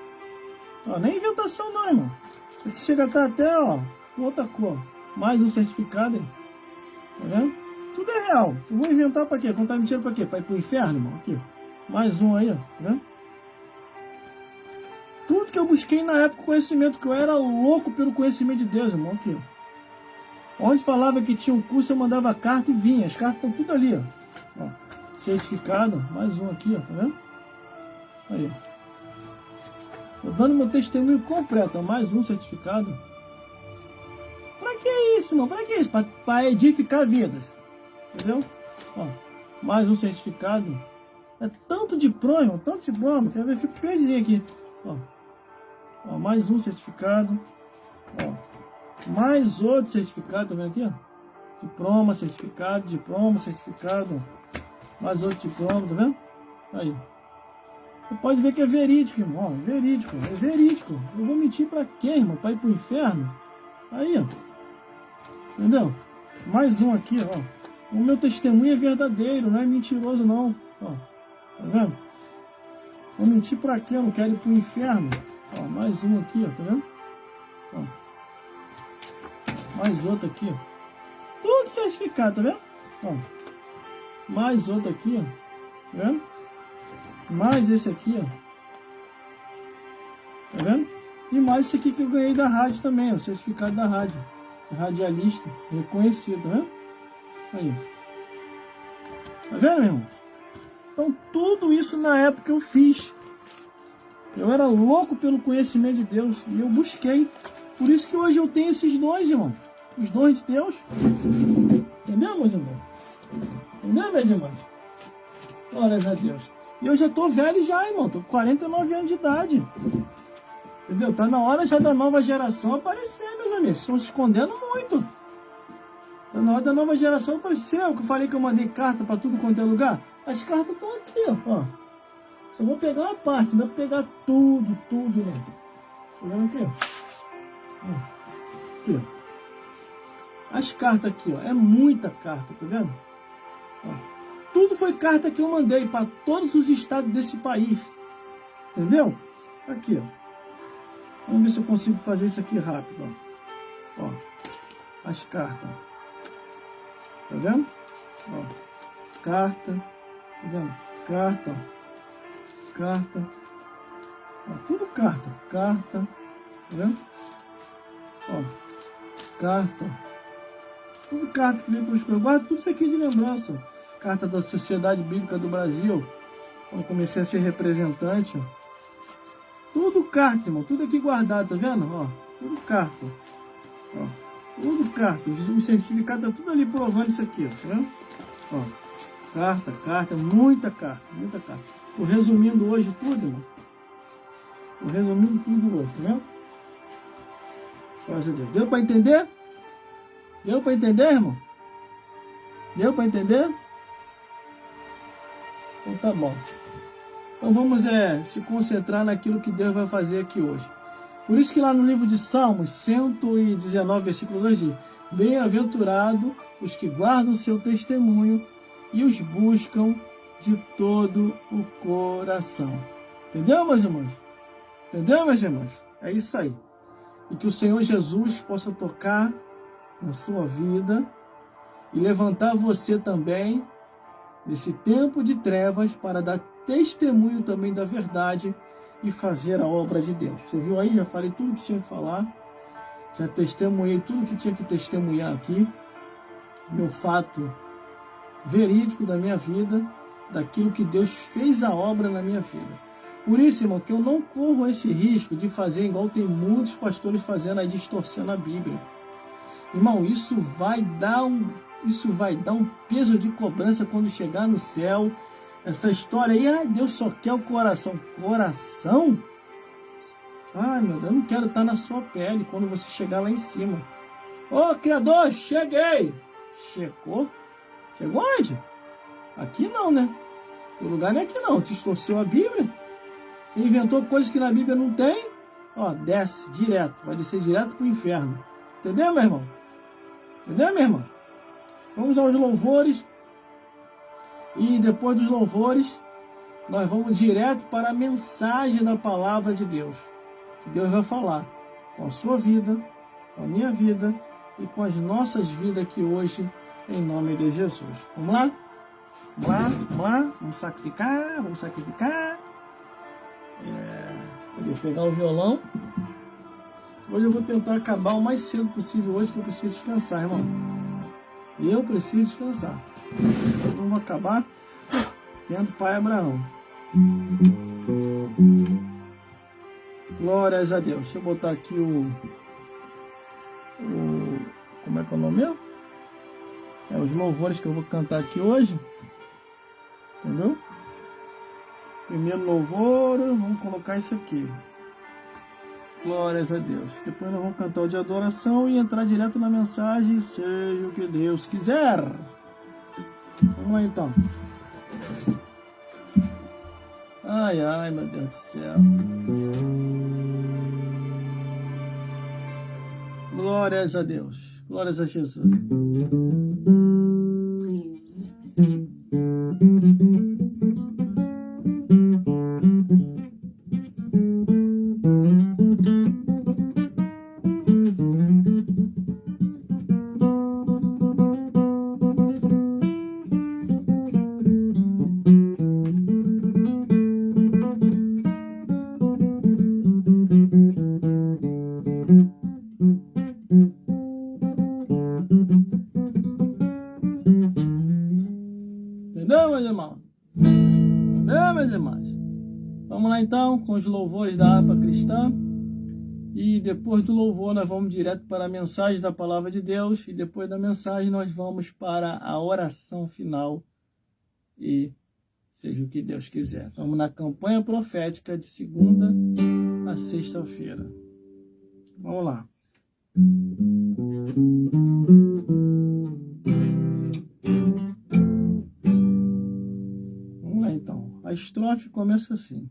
Ó, nem inventação não, irmão. Isso aqui chega a estar até, ó, com outra cor. Mais um certificado aí. Tá vendo? Tudo é real. Eu vou inventar pra quê? Contar mentira pra quê? Pra ir pro inferno, irmão? Aqui. Mais um aí, ó. Tá vendo? Tudo que eu busquei na época, conhecimento, que eu era louco pelo conhecimento de Deus, irmão. Aqui, ó. Onde falava que tinha um curso, eu mandava carta e vinha. As cartas estão tudo ali, ó. Certificado. Mais um aqui, ó. Tá vendo? Aí, ó. Tô dando meu testemunho completo, ó. Mais um certificado. Pra que isso, irmão? Pra que isso? Pra edificar vidas. Entendeu? Ó. Mais um certificado. É tanto diploma, irmão. Tanto diploma. Quer ver? Fico perdido aqui. Ó. Ó. Mais um certificado. Ó. Mais outro certificado, tá vendo aqui, ó? Diploma, certificado. Mais outro diploma, tá vendo? Aí. Você pode ver que é verídico, irmão. É verídico. Eu vou mentir pra quê, irmão? Pra ir pro inferno? Aí, ó. Entendeu? Mais um aqui, ó. O meu testemunho é verdadeiro, não é mentiroso, não. Ó. Tá vendo? Vou mentir pra quê? Eu não quero ir pro inferno. Ó, mais um aqui, ó. Tá vendo? Ó. Mais outro aqui, ó. Tudo certificado, tá vendo? Ó. Mais outro aqui, ó. Tá vendo? Mais esse aqui, ó. Tá vendo? E mais esse aqui que eu ganhei da rádio também, ó. Certificado da rádio. Radialista, reconhecido, tá vendo? Aí. Tá vendo, meu irmão? Então, tudo isso na época eu fiz. Eu era louco pelo conhecimento de Deus. E eu busquei. Por isso que hoje eu tenho esses dons, irmão. Os dons de Deus. Entendeu, meus irmãos? Entendeu, meus irmãos? Glórias a Deus. E eu já tô velho já, irmão. Tô com 49 anos de idade. Entendeu? Tá na hora já da nova geração aparecer, meus amigos. Estão se escondendo muito. Tá na hora da nova geração aparecer. O que eu falei que eu mandei carta pra tudo quanto é lugar. As cartas estão aqui, ó. Só vou pegar uma parte. Não vou pegar tudo, né? Tá vendo aqui, ó? Aqui, ó. As cartas aqui, ó. É muita carta, tá vendo? Ó. Tudo foi carta que eu mandei para todos os estados desse país. Entendeu? Aqui, ó. Vamos ver se eu consigo fazer isso aqui rápido, ó. Ó. As cartas. Tá vendo? Ó. Carta. Tá vendo? Carta. Ó. Carta. Ó. Tudo carta. Carta. Tá vendo? Ó. Carta. Tudo carta que vem para os coisas. Guarda tudo isso aqui de lembrança. Carta da Sociedade Bíblica do Brasil. Quando comecei a ser representante. Ó. Tudo carta, irmão. Tudo aqui guardado, tá vendo? Ó. Tudo carta. Ó. Tudo carta. O certificado tá tudo ali provando isso aqui, ó. Tá vendo? Ó. Carta. Muita carta. Tô resumindo hoje tudo, irmão. Tô resumindo tudo hoje, tá vendo? Graças a Deus. Deu para entender? Deu para entender, irmão? Deu para entender? Então tá bom. Então vamos se concentrar naquilo que Deus vai fazer aqui hoje. Por isso que lá no livro de Salmos, 119, versículo 2 diz: bem-aventurado os que guardam o seu testemunho e os buscam de todo o coração. Entendeu, meus irmãos? Entendeu, meus irmãos? É isso aí. E que o Senhor Jesus possa tocar na sua vida e levantar você também nesse tempo de trevas para dar testemunho também da verdade e fazer a obra de Deus. Você viu aí? Já falei tudo que tinha que falar. Já testemunhei tudo que tinha que testemunhar aqui. Meu fato verídico da minha vida, daquilo que Deus fez a obra na minha vida. Por isso, irmão, que eu não corro esse risco de fazer igual tem muitos pastores fazendo aí, distorcendo a Bíblia. Irmão, isso vai dar um peso de cobrança quando chegar no céu. Essa história aí, Deus só quer o coração. Coração? Ai, meu Deus, eu não quero estar na sua pele quando você chegar lá em cima. Ô, Criador, cheguei! Chegou? Chegou onde? Aqui não, né? O lugar não é aqui não. Te distorceu a Bíblia? Você inventou coisas que na Bíblia não tem? Ó, desce direto. Vai descer direto para o inferno. Entendeu, meu irmão? Entendeu, meu irmão? Vamos aos louvores. E depois dos louvores, nós vamos direto para a mensagem da palavra de Deus. Que Deus vai falar com a sua vida, com a minha vida e com as nossas vidas aqui hoje, em nome de Jesus. Vamos lá? Vamos lá, vamos lá. Vamos sacrificar, vamos sacrificar. Vou pegar o violão. Hoje eu vou tentar acabar o mais cedo possível hoje, que eu preciso descansar, irmão. Eu preciso descansar. Então vamos acabar vendo Pai Abraão. Glórias a Deus. Deixa eu botar aqui como é que é o nome mesmo? Os louvores que eu vou cantar aqui hoje. Entendeu? Primeiro louvor, vamos colocar isso aqui. Glórias a Deus. Depois nós vamos cantar o de adoração e entrar direto na mensagem, seja o que Deus quiser. Vamos lá então. Ai, ai, meu Deus do céu. Glórias a Deus. Glórias a Jesus. Entendeu, meus irmãos? Entendeu, meus irmãos? Vamos lá então com os louvores da harpa cristã. E depois do louvor nós vamos direto para a mensagem da palavra de Deus. E depois da mensagem nós vamos para a oração final. E seja o que Deus quiser. Estamos na campanha profética de segunda a sexta-feira. Vamos lá. Vamos lá então. A estrofe começa assim.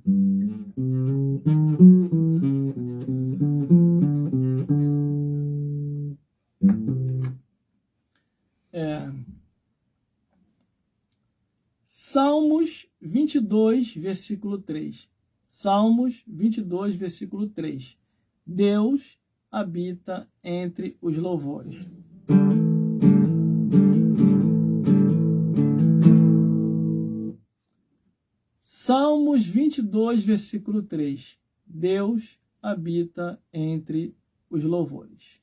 Salmos 22, versículo 3. Salmos 22, versículo 3. Deus habita entre os louvores. Salmos 22, versículo 3. Deus habita entre os louvores.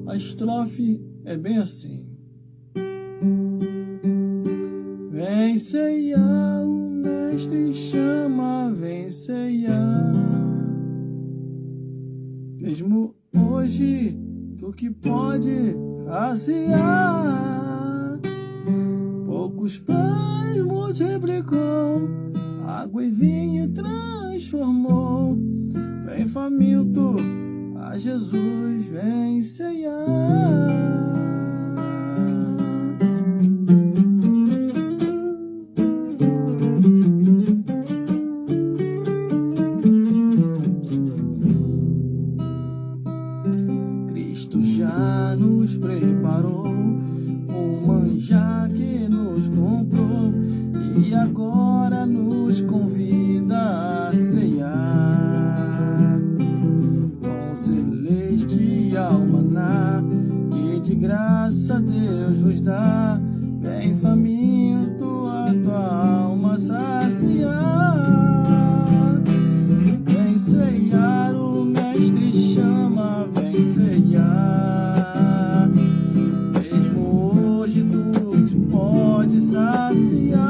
A estrofe é bem assim. Vem ceiar, o mestre chama, vem ceiar. Mesmo hoje, tu que pode saciar. Poucos pães multiplicou, água e vinho transformou. Vem faminto, a Jesus vem ceiar. graça Deus vos dá, bem faminto a tua alma saciar. Vem ceiar, o mestre chama, vem ceiar. Mesmo hoje tu te pode saciar.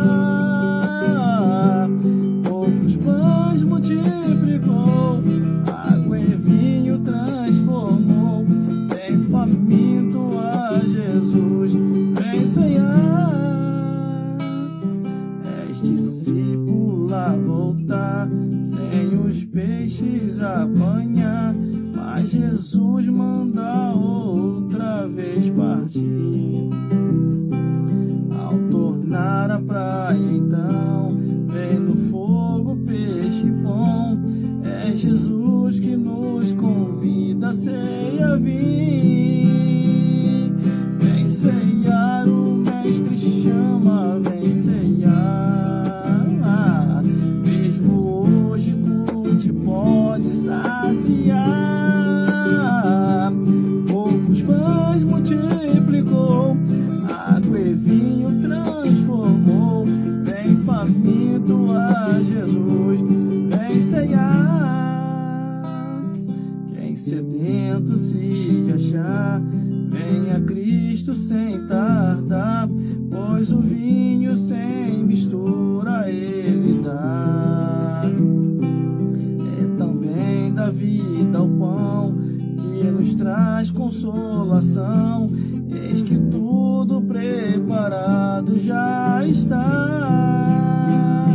Poucos pães multiplicou, água em vinho transformou. Vem faminto a Jesus, vem ceiar. És discípulo a voltar, sem os peixes apanhar, mas Jesus manda outra vez partir. Ao tornar a praia então, vem no fogo peixe bom. É Jesus que nos convida a ceia vir. Vem ceiar, o mestre chama, vem ceiar. Mesmo hoje tu te pode saciar. Poucos pães multiplicou, água e vinho transformou. Vem faminto a Jesus, vem ceiar. Quem sedento se achar, vem a Cristo sem tardar, pois o vinho sem mistura ele dá. É também da vida o pão que nos traz consolação. Eis que tudo preparado já está.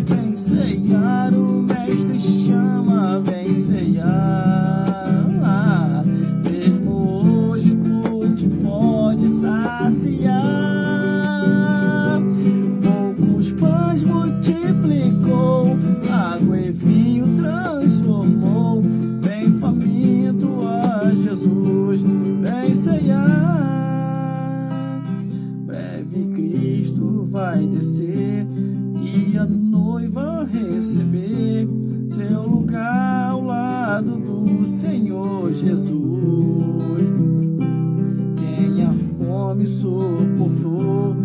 Vem ceiar, o mestre chama, vem ceiar. Mesmo hoje tu te pode saciar. Poucos pães multiplicou, água e vinho transformou. Vem faminto a Jesus, vem ceiar. Breve Cristo vai descer e a noiva receber seu lugar ao lado do Senhor Jesus. Quem a fome suportou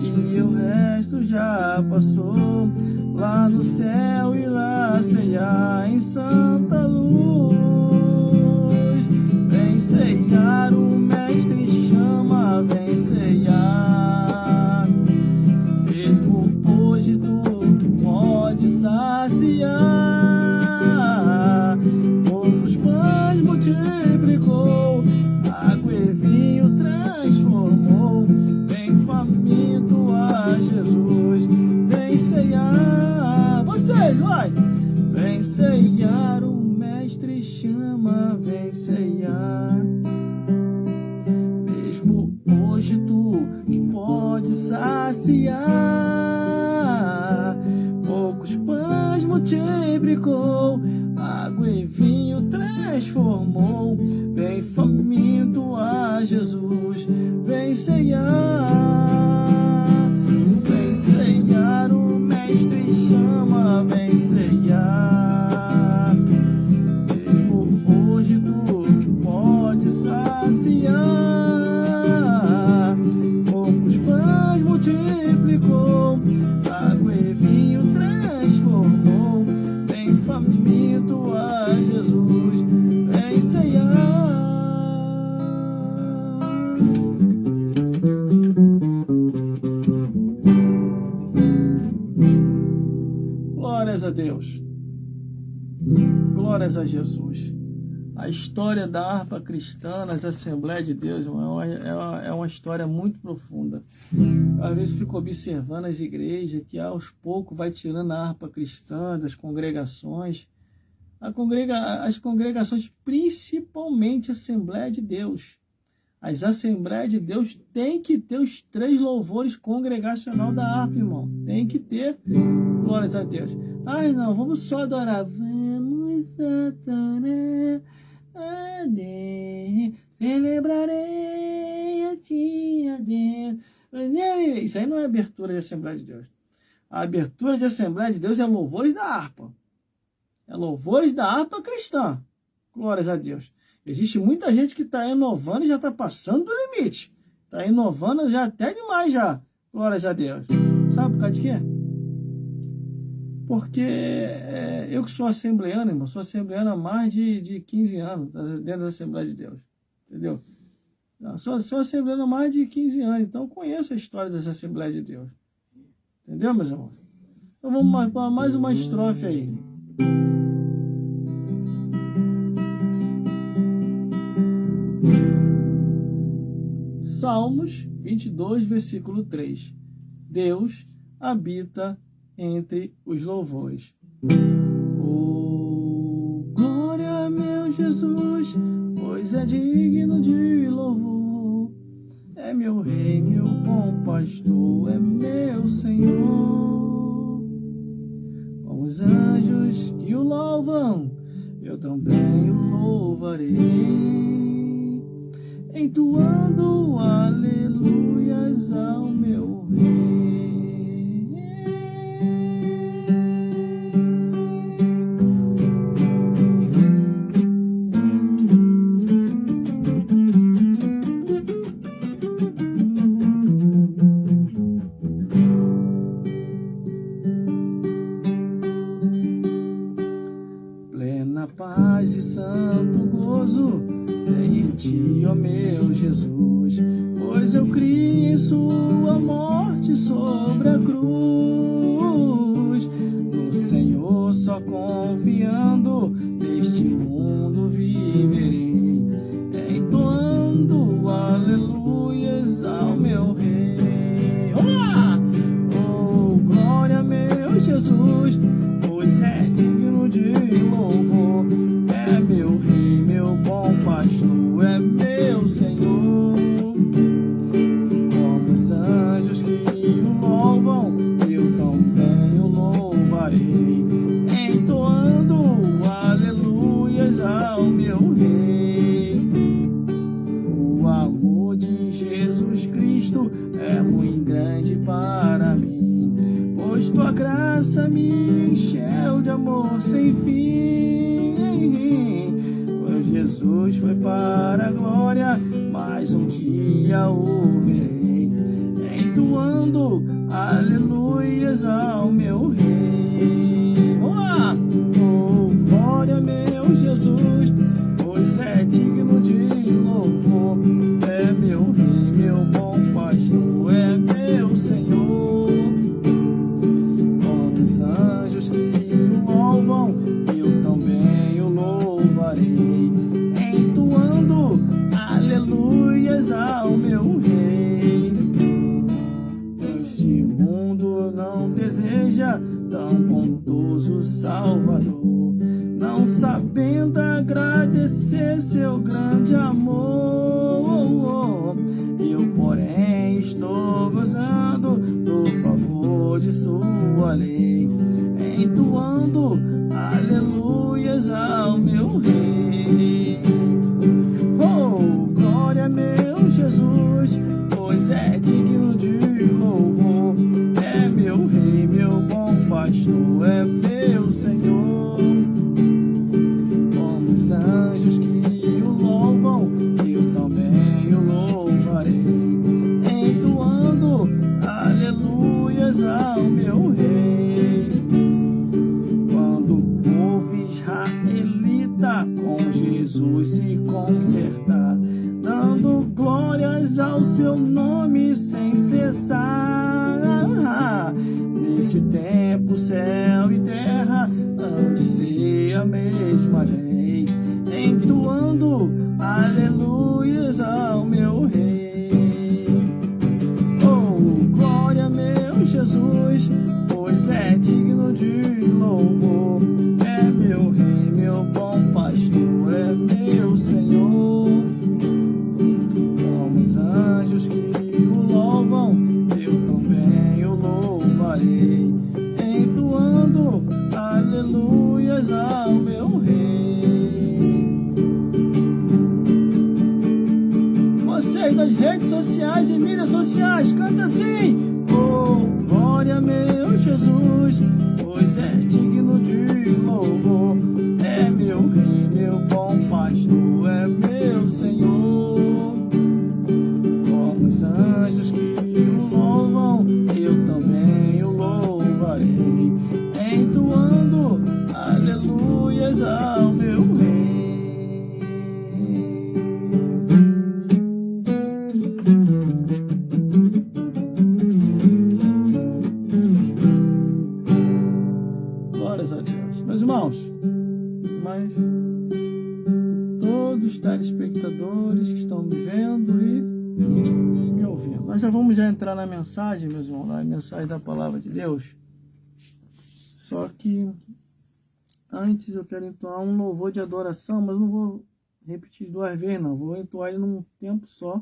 e o resto já passou, lá no céu irá ceiar em santa luz. Vem ceiar, o mestre chama, vem ceiar. Mesmo hoje tu pode saciar. Poucos pães multiplicou, água e vinho transformou. Vem faminto a Jesus, vem ceiar. Vocês, vai! Vem ceiar, o mestre chama, vem ceiar. Mesmo hoje tu que pode saciar. Poucos pães multiplicou, água e vinho transformou. Vem faminto a Jesus, vem ceiar. Vem ceiar, o mestre chama, vem ceiar. Mesmo hoje tu que pode saciar. Poucos pães multiplicou, água e vinho transformou. Vem faminto a Jesus, vem ceiar. Glórias a Deus, glórias a Jesus. A história da harpa cristã nas Assembleias de Deus é uma história muito profunda. Às vezes fico observando as igrejas que aos poucos vai tirando a harpa cristã das congregações. As congregações, principalmente a Assembleia de Deus. As Assembleias de Deus têm que ter os 3 louvores congregacional da harpa, irmão. Tem que ter. Glórias a Deus. Ai, não, vamos só adorar. Vamos adorar a Deus, celebrarei a ti, a Deus. Isso aí não é abertura de Assembleia de Deus. A abertura de Assembleia de Deus é louvores da harpa. É louvores da harpa cristã. Glórias a Deus. Existe muita gente que está inovando e já está passando do limite. Tá inovando já até demais já. Glórias a Deus. Sabe por causa de quê? Porque eu que sou assembleano, irmão, sou assembleano há mais de 15 anos dentro da Assembleia de Deus. Entendeu? Sou assembleano há mais de 15 anos, então conheço a história dessa Assembleia de Deus. Entendeu, meus irmãos? Então vamos para mais uma estrofe aí. Salmos 22, versículo 3. Deus habita entre os louvores. Oh, glória, meu Jesus, pois é digno de louvor. É meu rei, meu bom pastor, é meu Senhor. Com os anjos que o louvam, eu também o louvarei, entoando aleluias ao meu rei. Plena paz e santo gozo tem em ti, ó meu Jesus, pois eu criei em sua morte sobre a cruz. No Senhor só confiando, neste mundo viverei, entoando aleluias ao meu rei. Vamos lá! Oh, glória, meu Jesus, pois é digno de louvor. É meu rei, meu bom pastor, é meu Senhor. Como os anjos que o louvam, eu também o louvarei, entoando aleluias ao meu rei. O amor de Jesus Cristo é muito grande para mim, pois tua graça me encheu de amor sem fim. Pois Jesus foi para a glória, mas um dia o verei, entoando aleluias ao meu rei. Vamos lá! Oh, glória, meu Jesus, pois é digno de louvor. É meu rei, meu bom pastor, é meu Senhor. Como os anjos que o louvam, eu também o louvarei, entoando aleluias ao meu rei. Este mundo não deseja tão bondoso Salvador, não sabendo agradecer seu grande amor. Eu, porém, estou gozando do favor de sua lei, entoando aleluias ao meu rei. Oh, glória, meu Jesus, pois é digno de louvor. É meu rei, meu bom pastor, é meu Senhor. Como os anjos que o louvam, eu também o louvarei, entoando aleluias ao meu rei. Quando o povo israelita com Jesus se consertar, dando glórias ao seu nome sem cessar, nesse tempo céu e terra hão de ser a mesma lei, entoando aleluias ao meu rei. Oh, glória, meu Jesus, pois é digno de louvor. É meu rei, meu bom pastor, é meu Senhor. Como os anjos que o louvam, eu também o louvarei, entoando aleluias ao meu rei. Vocês das redes sociais e mídias sociais, canta assim: oh, glória, meu Jesus, pois é digno de louvor. É meu rei, meu bom pastor, é meu Senhor. Como os Glórias a Deus. Meus irmãos, mas todos os telespectadores que estão me vendo e me ouvindo. Nós já vamos entrar na mensagem, meus irmãos, na mensagem da palavra de Deus. Só que antes eu quero entoar um louvor de adoração, mas não vou repetir 2 vezes, não. Vou entoar ele num tempo só,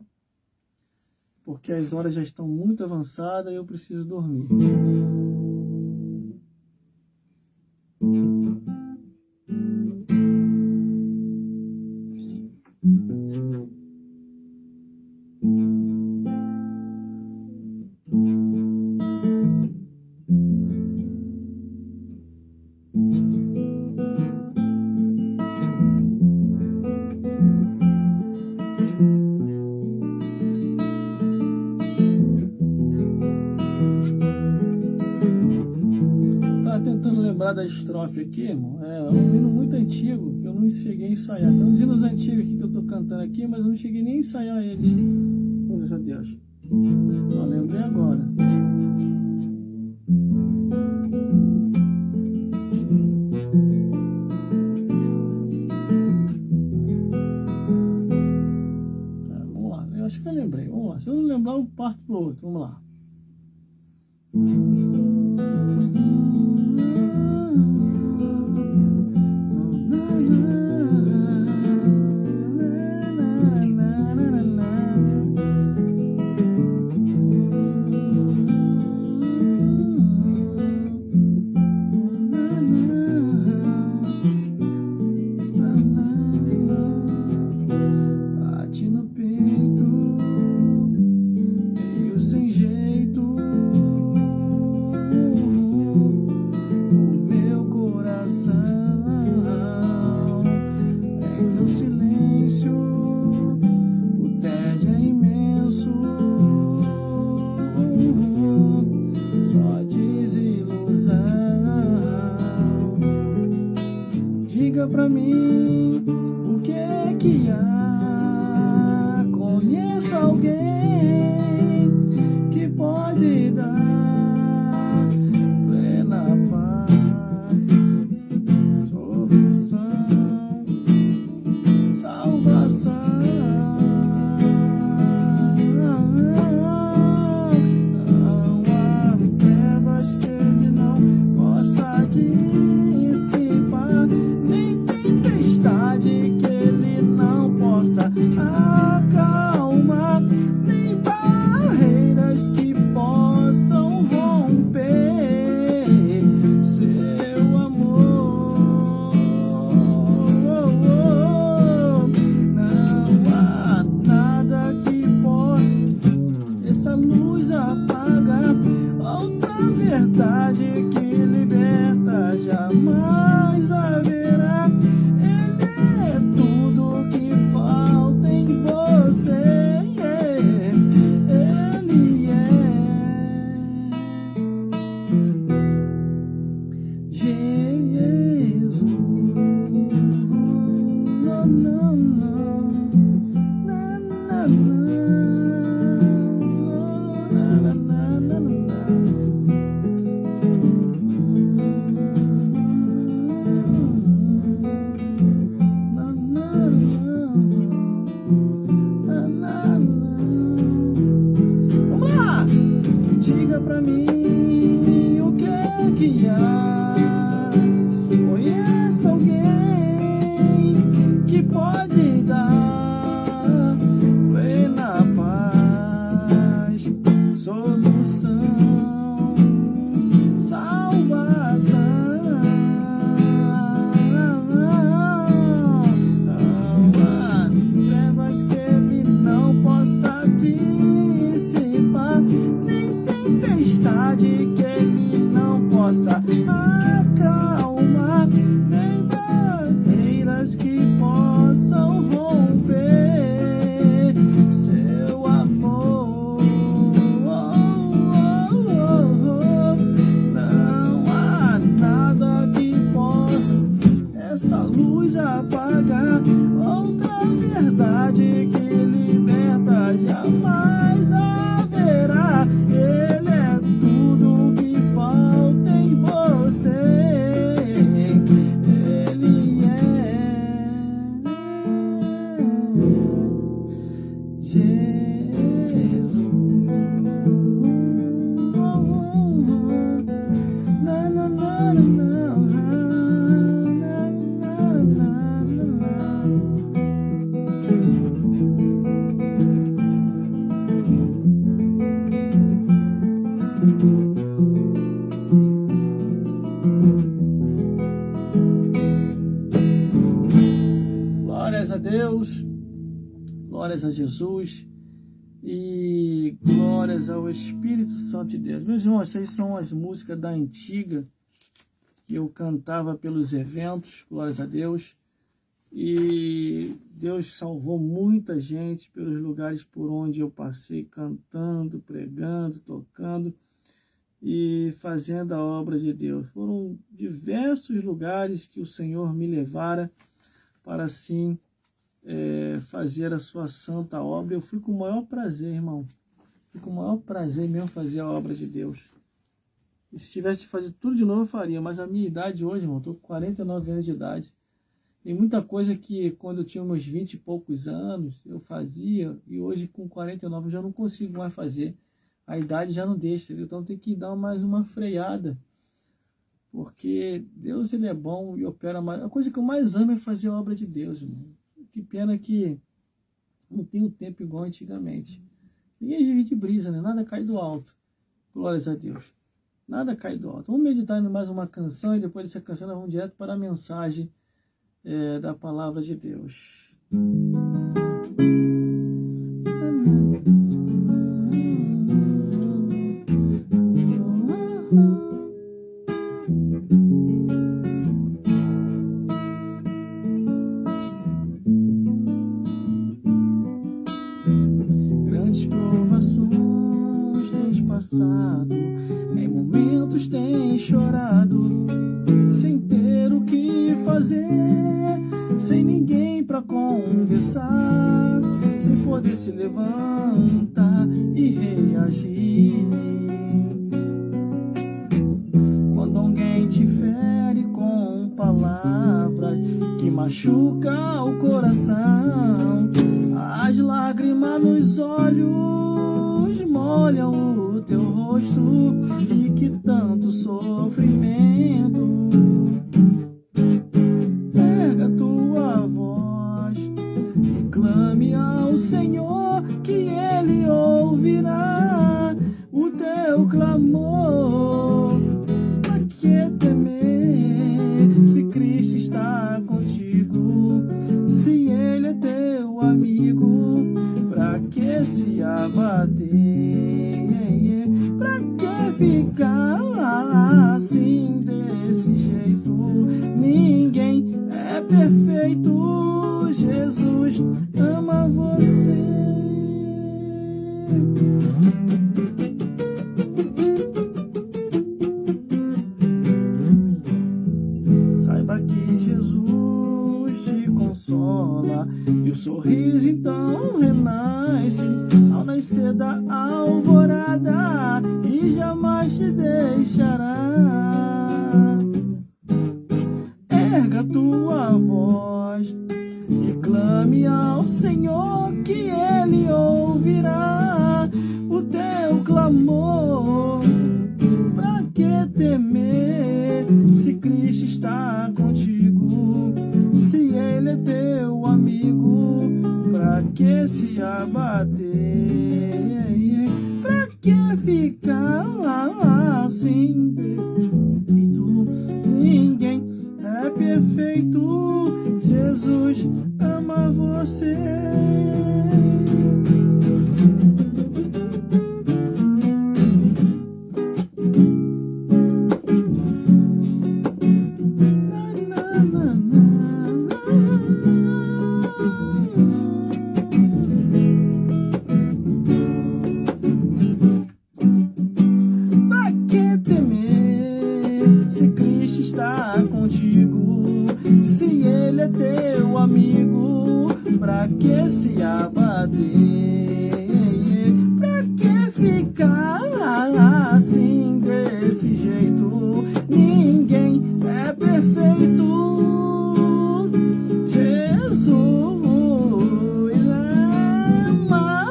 porque as horas já estão muito avançadas e eu preciso dormir. Da estrofe aqui, irmão, é um hino muito antigo que eu não cheguei a ensaiar. Tem uns hinos antigos aqui que eu tô cantando aqui, mas eu não cheguei nem a ensaiar eles. Glórias a Deus. Só lembrei agora. Vamos lá, eu acho que eu lembrei. Vamos lá, se eu não lembrar, eu parto pro outro. Vamos lá. Bate no peito, meio sem jeito, o meu coração. Em teu silêncio, o tédio é imenso, só desilusão. Diga pra mim o que é que há. Conheço alguém que pode dar plena paz, solução, salvação. Não há trevas que ele não possa dissipar, nem tempestade que ele não possa acalmar, nem barreiras que possam romper seu amor. Não há nada que possa essa luz apagar. Outra verdade que liberta jamais haverá. Ele é tudo que falta em você. Ele é Jesus. Não, não, não. Na, na, na. Na, na, na, na, na. Vamos lá! Diga pra mim o que é que há. Conhece alguém que pode dar plena paz, solução, salvação. Não há trevas que ele não possa dissipar, nem tempestade Jesus. Na, na, na, na, glórias a Deus, glórias a Jesus e glórias ao Espírito Santo de Deus. Meus irmãos, essas são as músicas da antiga que eu cantava pelos eventos, glórias a Deus. E Deus salvou muita gente pelos lugares por onde eu passei, cantando, pregando, tocando e fazendo a obra de Deus. Foram diversos lugares que o Senhor me levara para assim fazer a sua santa obra. Eu fui com o maior prazer, irmão. Fui com o maior prazer mesmo fazer a obra de Deus. E se tivesse de fazer tudo de novo, eu faria. Mas a minha idade hoje, irmão, estou com 49 anos de idade. Tem muita coisa que quando eu tinha meus 20 e poucos anos, eu fazia. E hoje com 49 eu já não consigo mais fazer. A idade já não deixa. Então tem que dar mais uma freada. Porque Deus, ele é bom e opera mais. A coisa que eu mais amo é fazer a obra de Deus, irmão. Que pena que não tenho tempo igual antigamente. Ninguém divide brisa, né? Nada cai do alto. Glórias a Deus. Nada cai do alto. Vamos meditar em mais uma canção e depois dessa canção nós vamos direto para a mensagem da palavra de Deus. Grandes provações tens passado, em momentos tens chorado, sem ter o que fazer, sem ninguém pra conversar, sem poder se levantar e reagir. Quando alguém te fere com palavras que machuca o coração, as lágrimas nos olhos molham o teu rosto, e que tanto sofrimento. Erga tua voz e clame ao Senhor, que Ele ouvirá o teu clamor. Pra que temer se Cristo está contigo? Se Ele é teu amigo, pra que se abater? Pra que ficar assim desse jeito? Ninguém é perfeito. Jesus ama você. Saiba que Jesus te consola, e o sorriso então renasce ao nascer da alvorada, e jamais te deixará. Erga tua voz e clame ao Senhor, que Ele ouvirá o teu clamor. Pra que temer se Cristo está contigo? Se Ele é teu amigo, pra que se abater? Pra que ficar assim perfeito? Ninguém é perfeito. Jesus ama você. Se Cristo está contigo, se Ele é teu amigo, pra que se abater? Pra que ficar assim desse jeito? Ninguém é perfeito. Jesus ama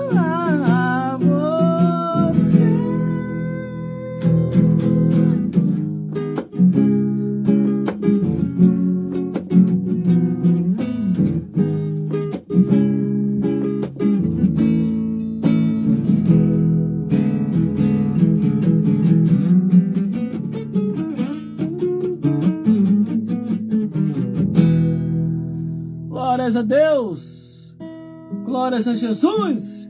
Glórias a Deus, glórias a Jesus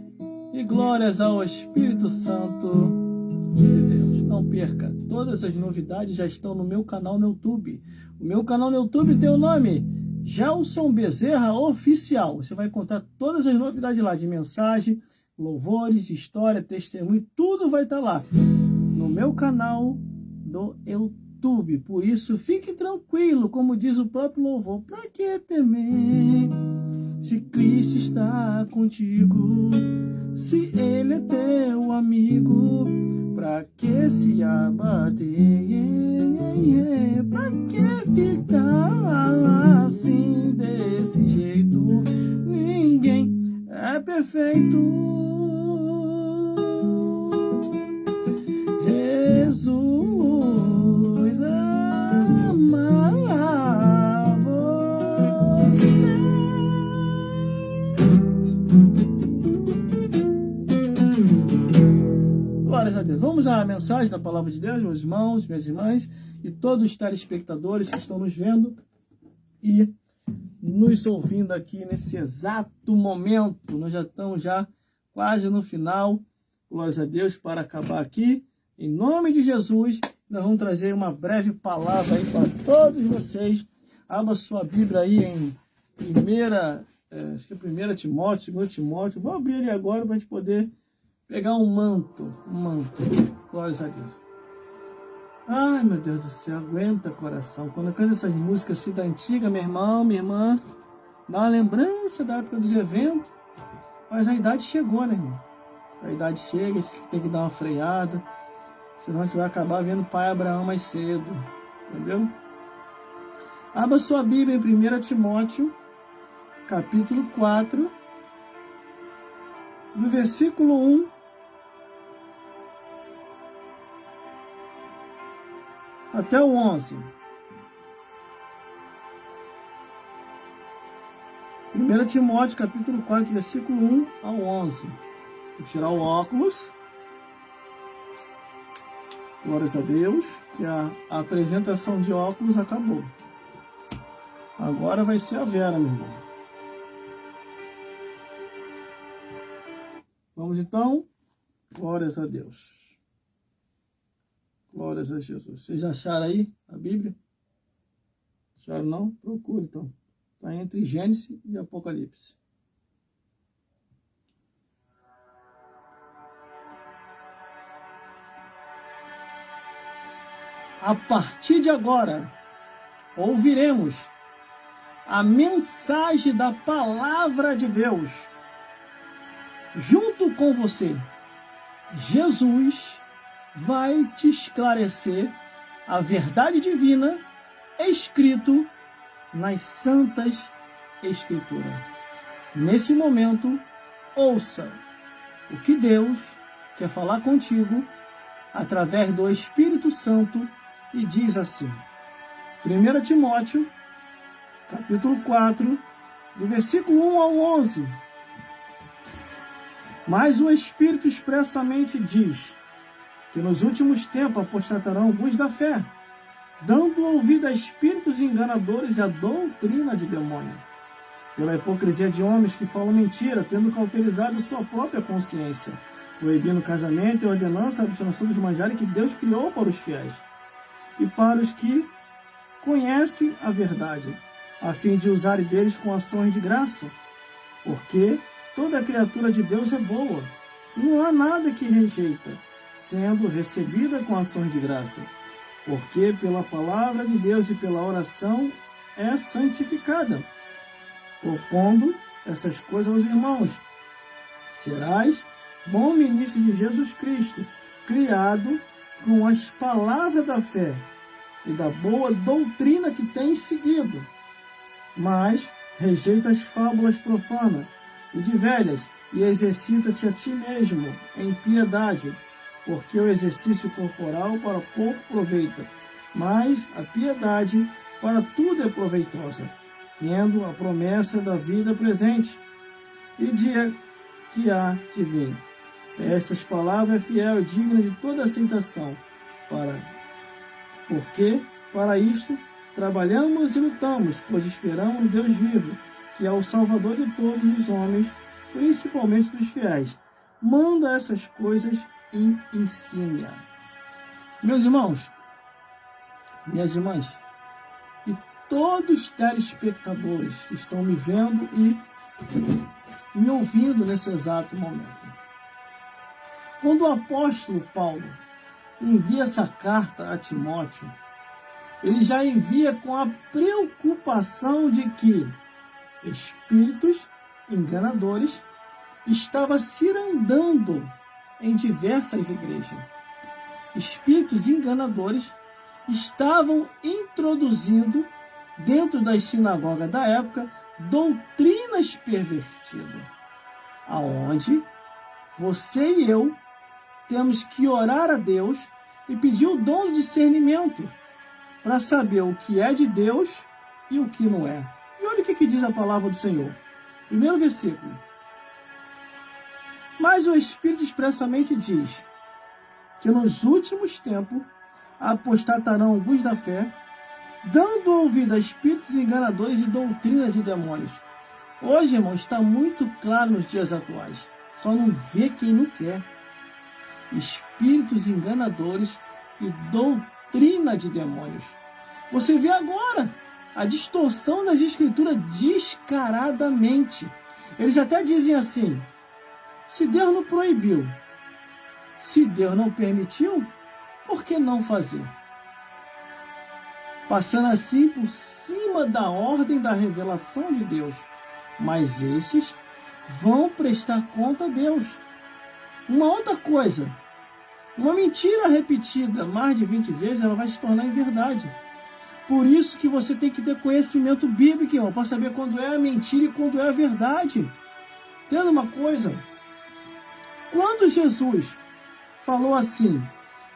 e glórias ao Espírito Santo de Deus. Não perca, todas as novidades já estão no meu canal no YouTube. O meu canal no YouTube tem o nome Gelson Bezerra Oficial. Você vai encontrar todas as novidades lá, de mensagem, louvores, história, testemunho, tudo vai estar lá no meu canal do YouTube. Por isso, fique tranquilo, como diz o próprio louvor. Pra que temer, se Cristo está contigo? Se Ele é teu amigo, pra que se abater? Pra que ficar assim, desse jeito? Ninguém é perfeito. Jesus ama você. Glórias a Deus. Vamos à mensagem da palavra de Deus, meus irmãos, minhas irmãs e todos os telespectadores que estão nos vendo e nos ouvindo aqui nesse exato momento. Nós já estamos quase no final. Glórias a Deus, para acabar aqui. Em nome de Jesus, nós vamos trazer uma breve palavra aí para todos vocês. Abra sua Bíblia aí em 1 Timóteo, 2 Timóteo. Vou abrir ali agora para a gente poder pegar um manto. Glórias a Deus. Ai, meu Deus do céu, aguenta coração. Quando eu canto essas músicas assim da antiga, meu irmão, minha irmã, dá uma lembrança da época dos eventos. Mas a idade chegou, né, irmão? A idade chega, a gente tem que dar uma freada. Senão a gente vai acabar vendo o pai Abraão mais cedo. Entendeu? Abra sua Bíblia em 1 Timóteo, capítulo 4, do versículo 1 até o 11. 1 Timóteo, capítulo 4, versículo 1 ao 11. Vou tirar o óculos. Glórias a Deus, que a apresentação de óculos acabou. Agora vai ser a Vera, meu irmão. Vamos então. Glórias a Deus. Glórias a Jesus. Vocês acharam aí a Bíblia? Acharam não? Procure então. Está entre Gênesis e Apocalipse. A partir de agora, ouviremos a mensagem da palavra de Deus. Junto com você, Jesus vai te esclarecer a verdade divina escrito nas Santas Escrituras. Nesse momento, ouça o que Deus quer falar contigo através do Espírito Santo. E diz assim, 1 Timóteo, capítulo 4, do versículo 1 ao 11. Mas o Espírito expressamente diz que nos últimos tempos apostatarão alguns da fé, dando ouvido a espíritos enganadores e a doutrina de demônio, pela hipocrisia de homens que falam mentira, tendo cauterizado sua própria consciência, proibindo o casamento e ordenança a abstenção dos manjares que Deus criou para os fiéis e para os que conhecem a verdade, a fim de usarem deles com ações de graça, porque toda criatura de Deus é boa, não há nada que rejeita, sendo recebida com ações de graça, porque pela palavra de Deus e pela oração é santificada, propondo essas coisas aos irmãos. Serás bom ministro de Jesus Cristo, criado com as palavras da fé e da boa doutrina que tens seguido, mas rejeita as fábulas profanas e de velhas, e exercita-te a ti mesmo em piedade, porque o exercício corporal para pouco aproveita, mas a piedade para tudo é proveitosa, tendo a promessa da vida presente e dia que há de vir. Estas palavras é fiel e digna de toda aceitação, porque para isto trabalhamos e lutamos, pois esperamos no Deus vivo, que é o Salvador de todos os homens, principalmente dos fiéis, manda essas coisas e ensina. Meus irmãos, minhas irmãs, e todos os telespectadores que estão me vendo e me ouvindo nesse exato momento. Quando o apóstolo Paulo envia essa carta a Timóteo, ele já envia com a preocupação de que espíritos enganadores estavam cirandando em diversas igrejas. Espíritos enganadores estavam introduzindo dentro das sinagogas da época doutrinas pervertidas, aonde você e eu temos que orar a Deus e pedir o dom do discernimento para saber o que é de Deus e o que não é. E olha o que diz a palavra do Senhor. Primeiro versículo. Mas o Espírito expressamente diz que nos últimos tempos apostatarão alguns da fé, dando ouvido a espíritos enganadores e doutrina de demônios. Hoje, irmão, está muito claro nos dias atuais. Só não vê quem não quer. Espíritos enganadores e doutrina de demônios. Você vê agora a distorção das escrituras descaradamente. Eles até dizem assim: se Deus não proibiu, se Deus não permitiu, por que não fazer? Passando assim por cima da ordem da revelação de Deus. Mas esses vão prestar conta a Deus. Uma outra coisa, uma mentira repetida mais de 20 vezes, ela vai se tornar em verdade. Por isso que você tem que ter conhecimento bíblico, irmão, para saber quando é a mentira e quando é a verdade. Entenda uma coisa? Quando Jesus falou assim: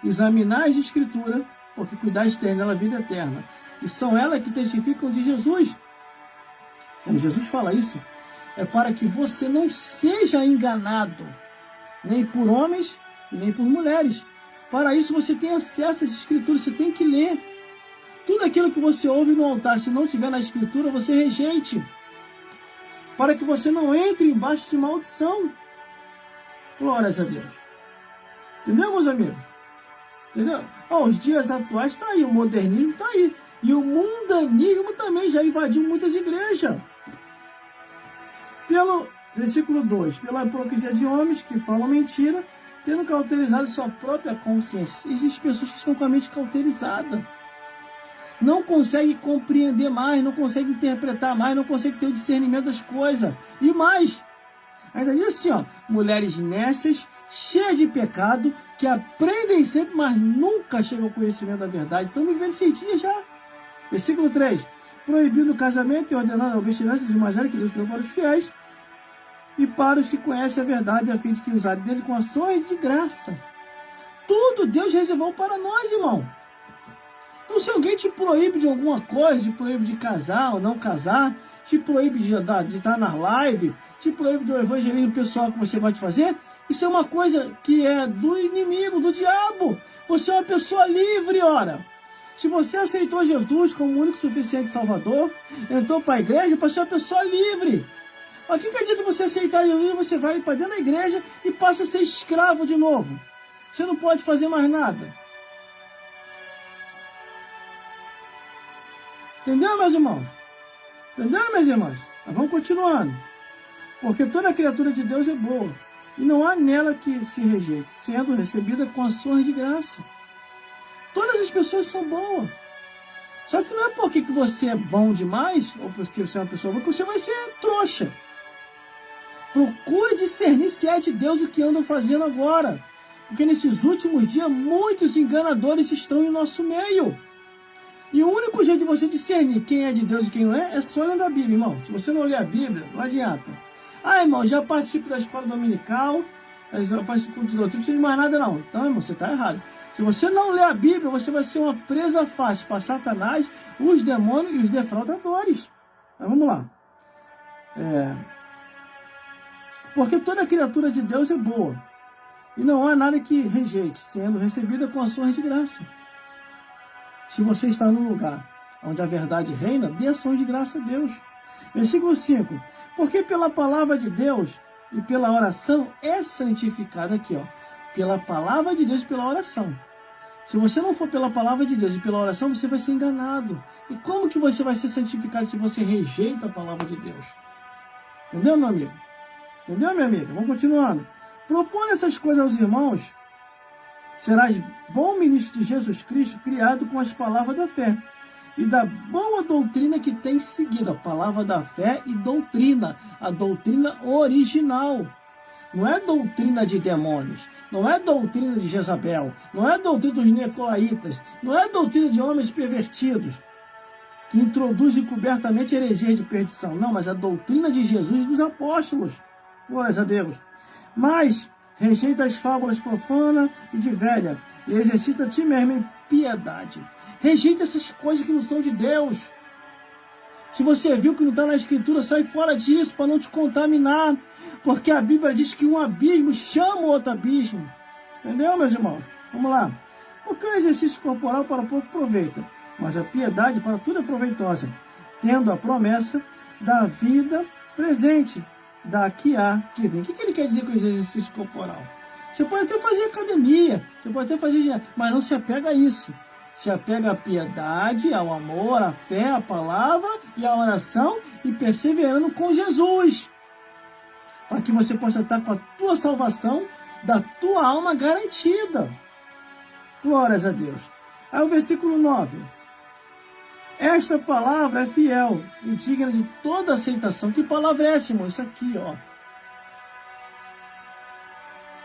examinai as Escrituras, porque cuidais de ter nela a vida eterna, e são elas que testificam de Jesus. Quando Jesus fala isso, é para que você não seja enganado, nem por homens e nem por mulheres. Para isso você tem acesso às Escrituras, você tem que ler. Tudo aquilo que você ouve no altar, se não tiver na Escritura, você rejeite. Para que você não entre embaixo de maldição. Glórias a Deus. Entendeu, meus amigos? Entendeu? Os dias atuais está aí, o modernismo está aí. E o mundanismo também já invadiu muitas igrejas. Pelo versículo 2, pela hipocrisia de homens que falam mentira, tendo cauterizado sua própria consciência. Existem pessoas que estão com a mente cauterizada. Não conseguem compreender mais, não conseguem interpretar mais, não conseguem ter o discernimento das coisas. E mais, ainda diz assim, mulheres nécias, cheias de pecado, que aprendem sempre, mas nunca chegam ao conhecimento da verdade. Estamos vivendo esses dias já. Versículo 3. Proibindo o casamento e ordenando a obstinância dos mais velhos que Deus criou para os fiéis e para os que conhecem a verdade, a fim de que usarem dele com ações de graça. Tudo Deus reservou para nós, irmão. Então, se alguém te proíbe de alguma coisa, te proíbe de casar ou não casar, te proíbe de estar na live, te proíbe do evangelismo pessoal que você vai te fazer, isso é uma coisa que é do inimigo, do diabo. Você é uma pessoa livre, ora. Se você aceitou Jesus como o único e suficiente Salvador, entrou para a igreja para ser uma pessoa livre. Mas que adianta você aceitar Jesus, você vai para dentro da igreja e passa a ser escravo de novo. Você não pode fazer mais nada. Entendeu, meus irmãos? Entendeu, minhas irmãs? Mas vamos continuando. Porque toda criatura de Deus é boa, e não há nela que se rejeite, sendo recebida com ações de graça. Todas as pessoas são boas. Só que não é porque que você é bom demais, ou porque você é uma pessoa boa, que você vai ser trouxa. Procure discernir se é de Deus o que andam fazendo agora. Porque nesses últimos dias, muitos enganadores estão em nosso meio. E o único jeito de você discernir quem é de Deus e quem não é só lendo a Bíblia, irmão. Se você não ler a Bíblia, não adianta. Irmão, já participo da escola dominical, já participo de doutrina, não precisa de mais nada não. Então, irmão, você está errado. Se você não ler a Bíblia, você vai ser uma presa fácil para Satanás, os demônios e os defraudadores. Então, vamos lá. Porque toda criatura de Deus é boa, e não há nada que rejeite, sendo recebida com ações de graça. Se você está num lugar onde a verdade reina, dê ações de graça a Deus. Versículo 5. Porque pela palavra de Deus e pela oração é santificado. Aqui, ó. Pela palavra de Deus e pela oração. Se você não for pela palavra de Deus e pela oração, você vai ser enganado. E como que você vai ser santificado se você rejeita a palavra de Deus? Entendeu, meu amigo? Entendeu, minha amiga? Vamos continuando. Propõe essas coisas aos irmãos, serás bom ministro de Jesus Cristo, criado com as palavras da fé e da boa doutrina que tem seguido. A palavra da fé e doutrina, a doutrina original. Não é doutrina de demônios, não é doutrina de Jezabel, não é doutrina dos nicolaítas, não é doutrina de homens pervertidos, que introduzem cobertamente heresias de perdição. Não, mas a doutrina de Jesus e dos apóstolos. Glórias a Deus. Mas rejeita as fábulas profanas e de velha, e exercita a ti mesmo em piedade. Rejeita essas coisas que não são de Deus. Se você viu que não está na Escritura, sai fora disso para não te contaminar. Porque a Bíblia diz que um abismo chama o outro abismo. Entendeu, meus irmãos? Vamos lá. Porque o exercício corporal para pouco aproveita, mas a piedade para tudo é proveitosa, tendo a promessa da vida presente, da que há de vir. O que ele quer dizer com o exercício corporal? Você pode até fazer academia, você pode até fazer, mas não se apega a isso. Se apega à piedade, ao amor, à fé, à palavra e à oração, e perseverando com Jesus, para que você possa estar com a tua salvação da tua alma garantida. Glórias a Deus. Aí o versículo 9. Esta palavra é fiel e digna de toda aceitação. Que palavra é essa, irmão? Isso aqui, ó.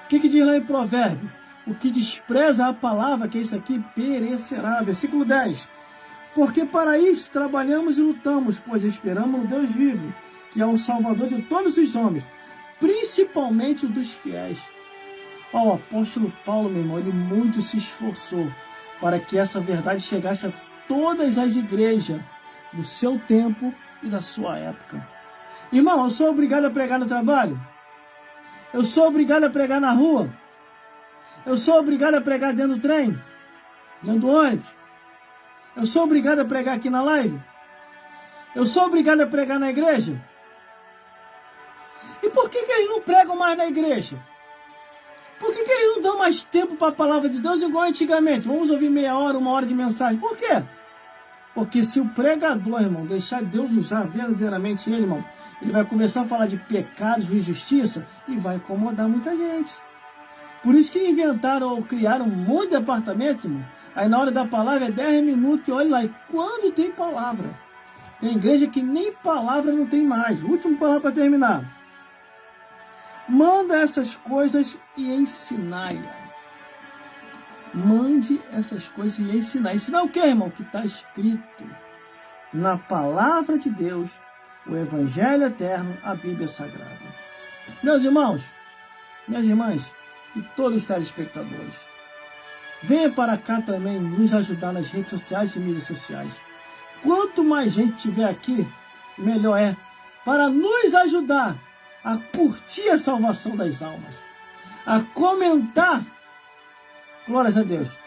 O que diz lá em Provérbio? O que despreza a palavra, que é isso aqui, perecerá. Versículo 10. Porque para isso trabalhamos e lutamos, pois esperamos no Deus vivo, que é o Salvador de todos os homens, principalmente dos fiéis. Ó, o apóstolo Paulo, meu irmão, ele muito se esforçou para que essa verdade chegasse a todas as igrejas do seu tempo e da sua época. Irmão, eu sou obrigado a pregar no trabalho? Eu sou obrigado a pregar na rua? Eu sou obrigado a pregar dentro do trem? Dentro do ônibus? Eu sou obrigado a pregar aqui na live? Eu sou obrigado a pregar na igreja? E por que eles não pregam mais na igreja? Por que eles não dão mais tempo para a palavra de Deus igual antigamente? Vamos ouvir meia hora, uma hora de mensagem. Por quê? Porque se o pregador, irmão, deixar Deus usar verdadeiramente ele, irmão, ele vai começar a falar de pecados e injustiça e vai incomodar muita gente. Por isso que inventaram ou criaram um monte de departamento, irmão. Aí na hora da palavra é 10 minutos e olha lá, e quando tem palavra? Tem igreja que nem palavra não tem mais. Última palavra para terminar. Manda essas coisas e ensinai. Mande essas coisas e ensinai. Ensinar o que, irmão? O que está escrito na palavra de Deus, o Evangelho eterno, a Bíblia Sagrada. Meus irmãos, minhas irmãs e todos os telespectadores, venha para cá também nos ajudar nas redes sociais e mídias sociais. Quanto mais gente tiver aqui, melhor é, para nos ajudar a curtir a salvação das almas, a comentar, glórias a Deus,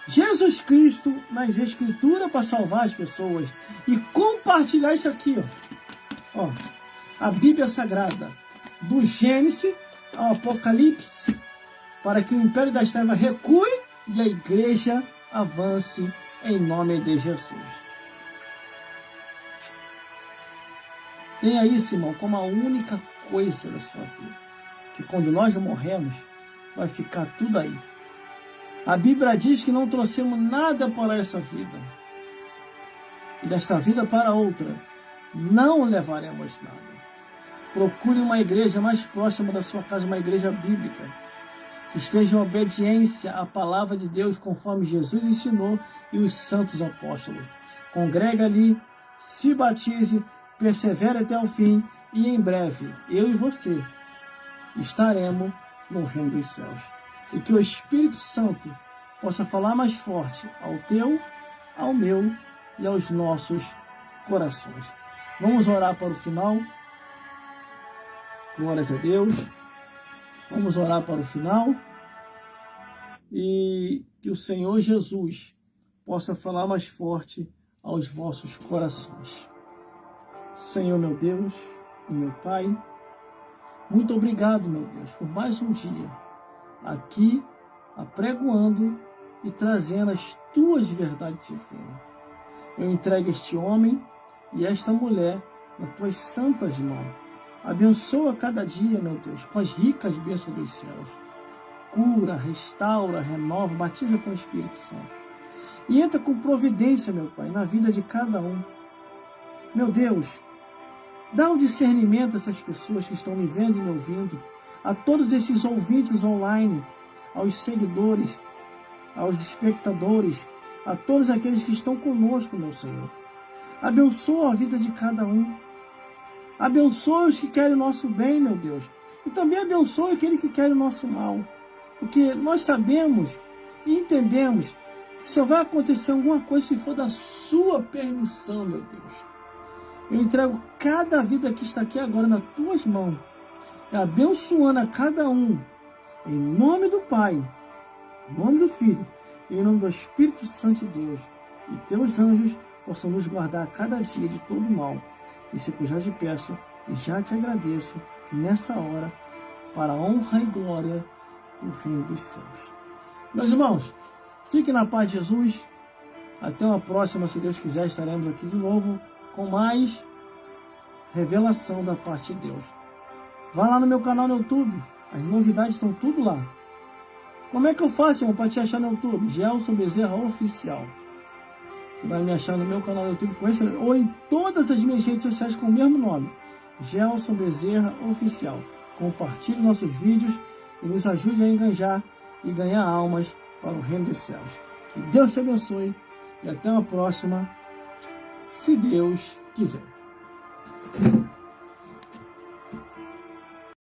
Jesus Cristo nas Escrituras para salvar as pessoas e compartilhar isso aqui, ó, a Bíblia Sagrada, do Gênesis ao Apocalipse, para que o império das trevas recue e a igreja avance em nome de Jesus. Tenha isso, irmão, como a única coisa da sua vida, que quando nós morremos, vai ficar tudo aí. A Bíblia diz que não trouxemos nada para essa vida, e desta vida para outra, não levaremos nada. Procure uma igreja mais próxima da sua casa, uma igreja bíblica, que esteja em obediência à palavra de Deus, conforme Jesus ensinou e os santos apóstolos. Congrega ali, se batize, persevere até o fim, e em breve, eu e você estaremos no reino dos céus. E que o Espírito Santo possa falar mais forte ao teu, ao meu e aos nossos corações. Vamos orar para o final. Glórias a Deus. Vamos orar para o final. E que o Senhor Jesus possa falar mais forte aos vossos corações. Senhor, meu Deus e meu Pai, muito obrigado, meu Deus, por mais um dia aqui apregoando e trazendo as tuas verdades de fé. Eu entrego este homem e esta mulher nas tuas santas mãos. Abençoa cada dia, meu Deus, com as ricas bênçãos dos céus. Cura, restaura, renova, batiza com o Espírito Santo. E entra com providência, meu Pai, na vida de cada um. Meu Deus, dá um discernimento a essas pessoas que estão me vendo e me ouvindo, a todos esses ouvintes online, aos seguidores, aos espectadores, a todos aqueles que estão conosco, meu Senhor. Abençoa a vida de cada um. Abençoa os que querem o nosso bem, meu Deus. E também abençoa aquele que quer o nosso mal. Porque nós sabemos e entendemos que só vai acontecer alguma coisa se for da sua permissão, meu Deus. Eu entrego cada vida que está aqui agora nas tuas mãos, abençoando a cada um, em nome do Pai, em nome do Filho, e em nome do Espírito Santo de Deus. E teus anjos possam nos guardar a cada dia de todo mal. Isso que eu já te peço e já te agradeço nessa hora, para a honra e glória do Reino dos Céus. Meus irmãos, fiquem na paz de Jesus. Até uma próxima, se Deus quiser, estaremos aqui de novo com mais revelação da parte de Deus. Vá lá no meu canal no YouTube, as novidades estão tudo lá. Como é que eu faço, irmão, para te achar no YouTube? Gelson Bezerra Oficial. Você vai me achar no meu canal no YouTube com esse, ou em todas as minhas redes sociais com o mesmo nome, Gelson Bezerra Oficial. Compartilhe nossos vídeos e nos ajude a engajar e ganhar almas para o Reino dos Céus. Que Deus te abençoe e até uma próxima, se Deus quiser.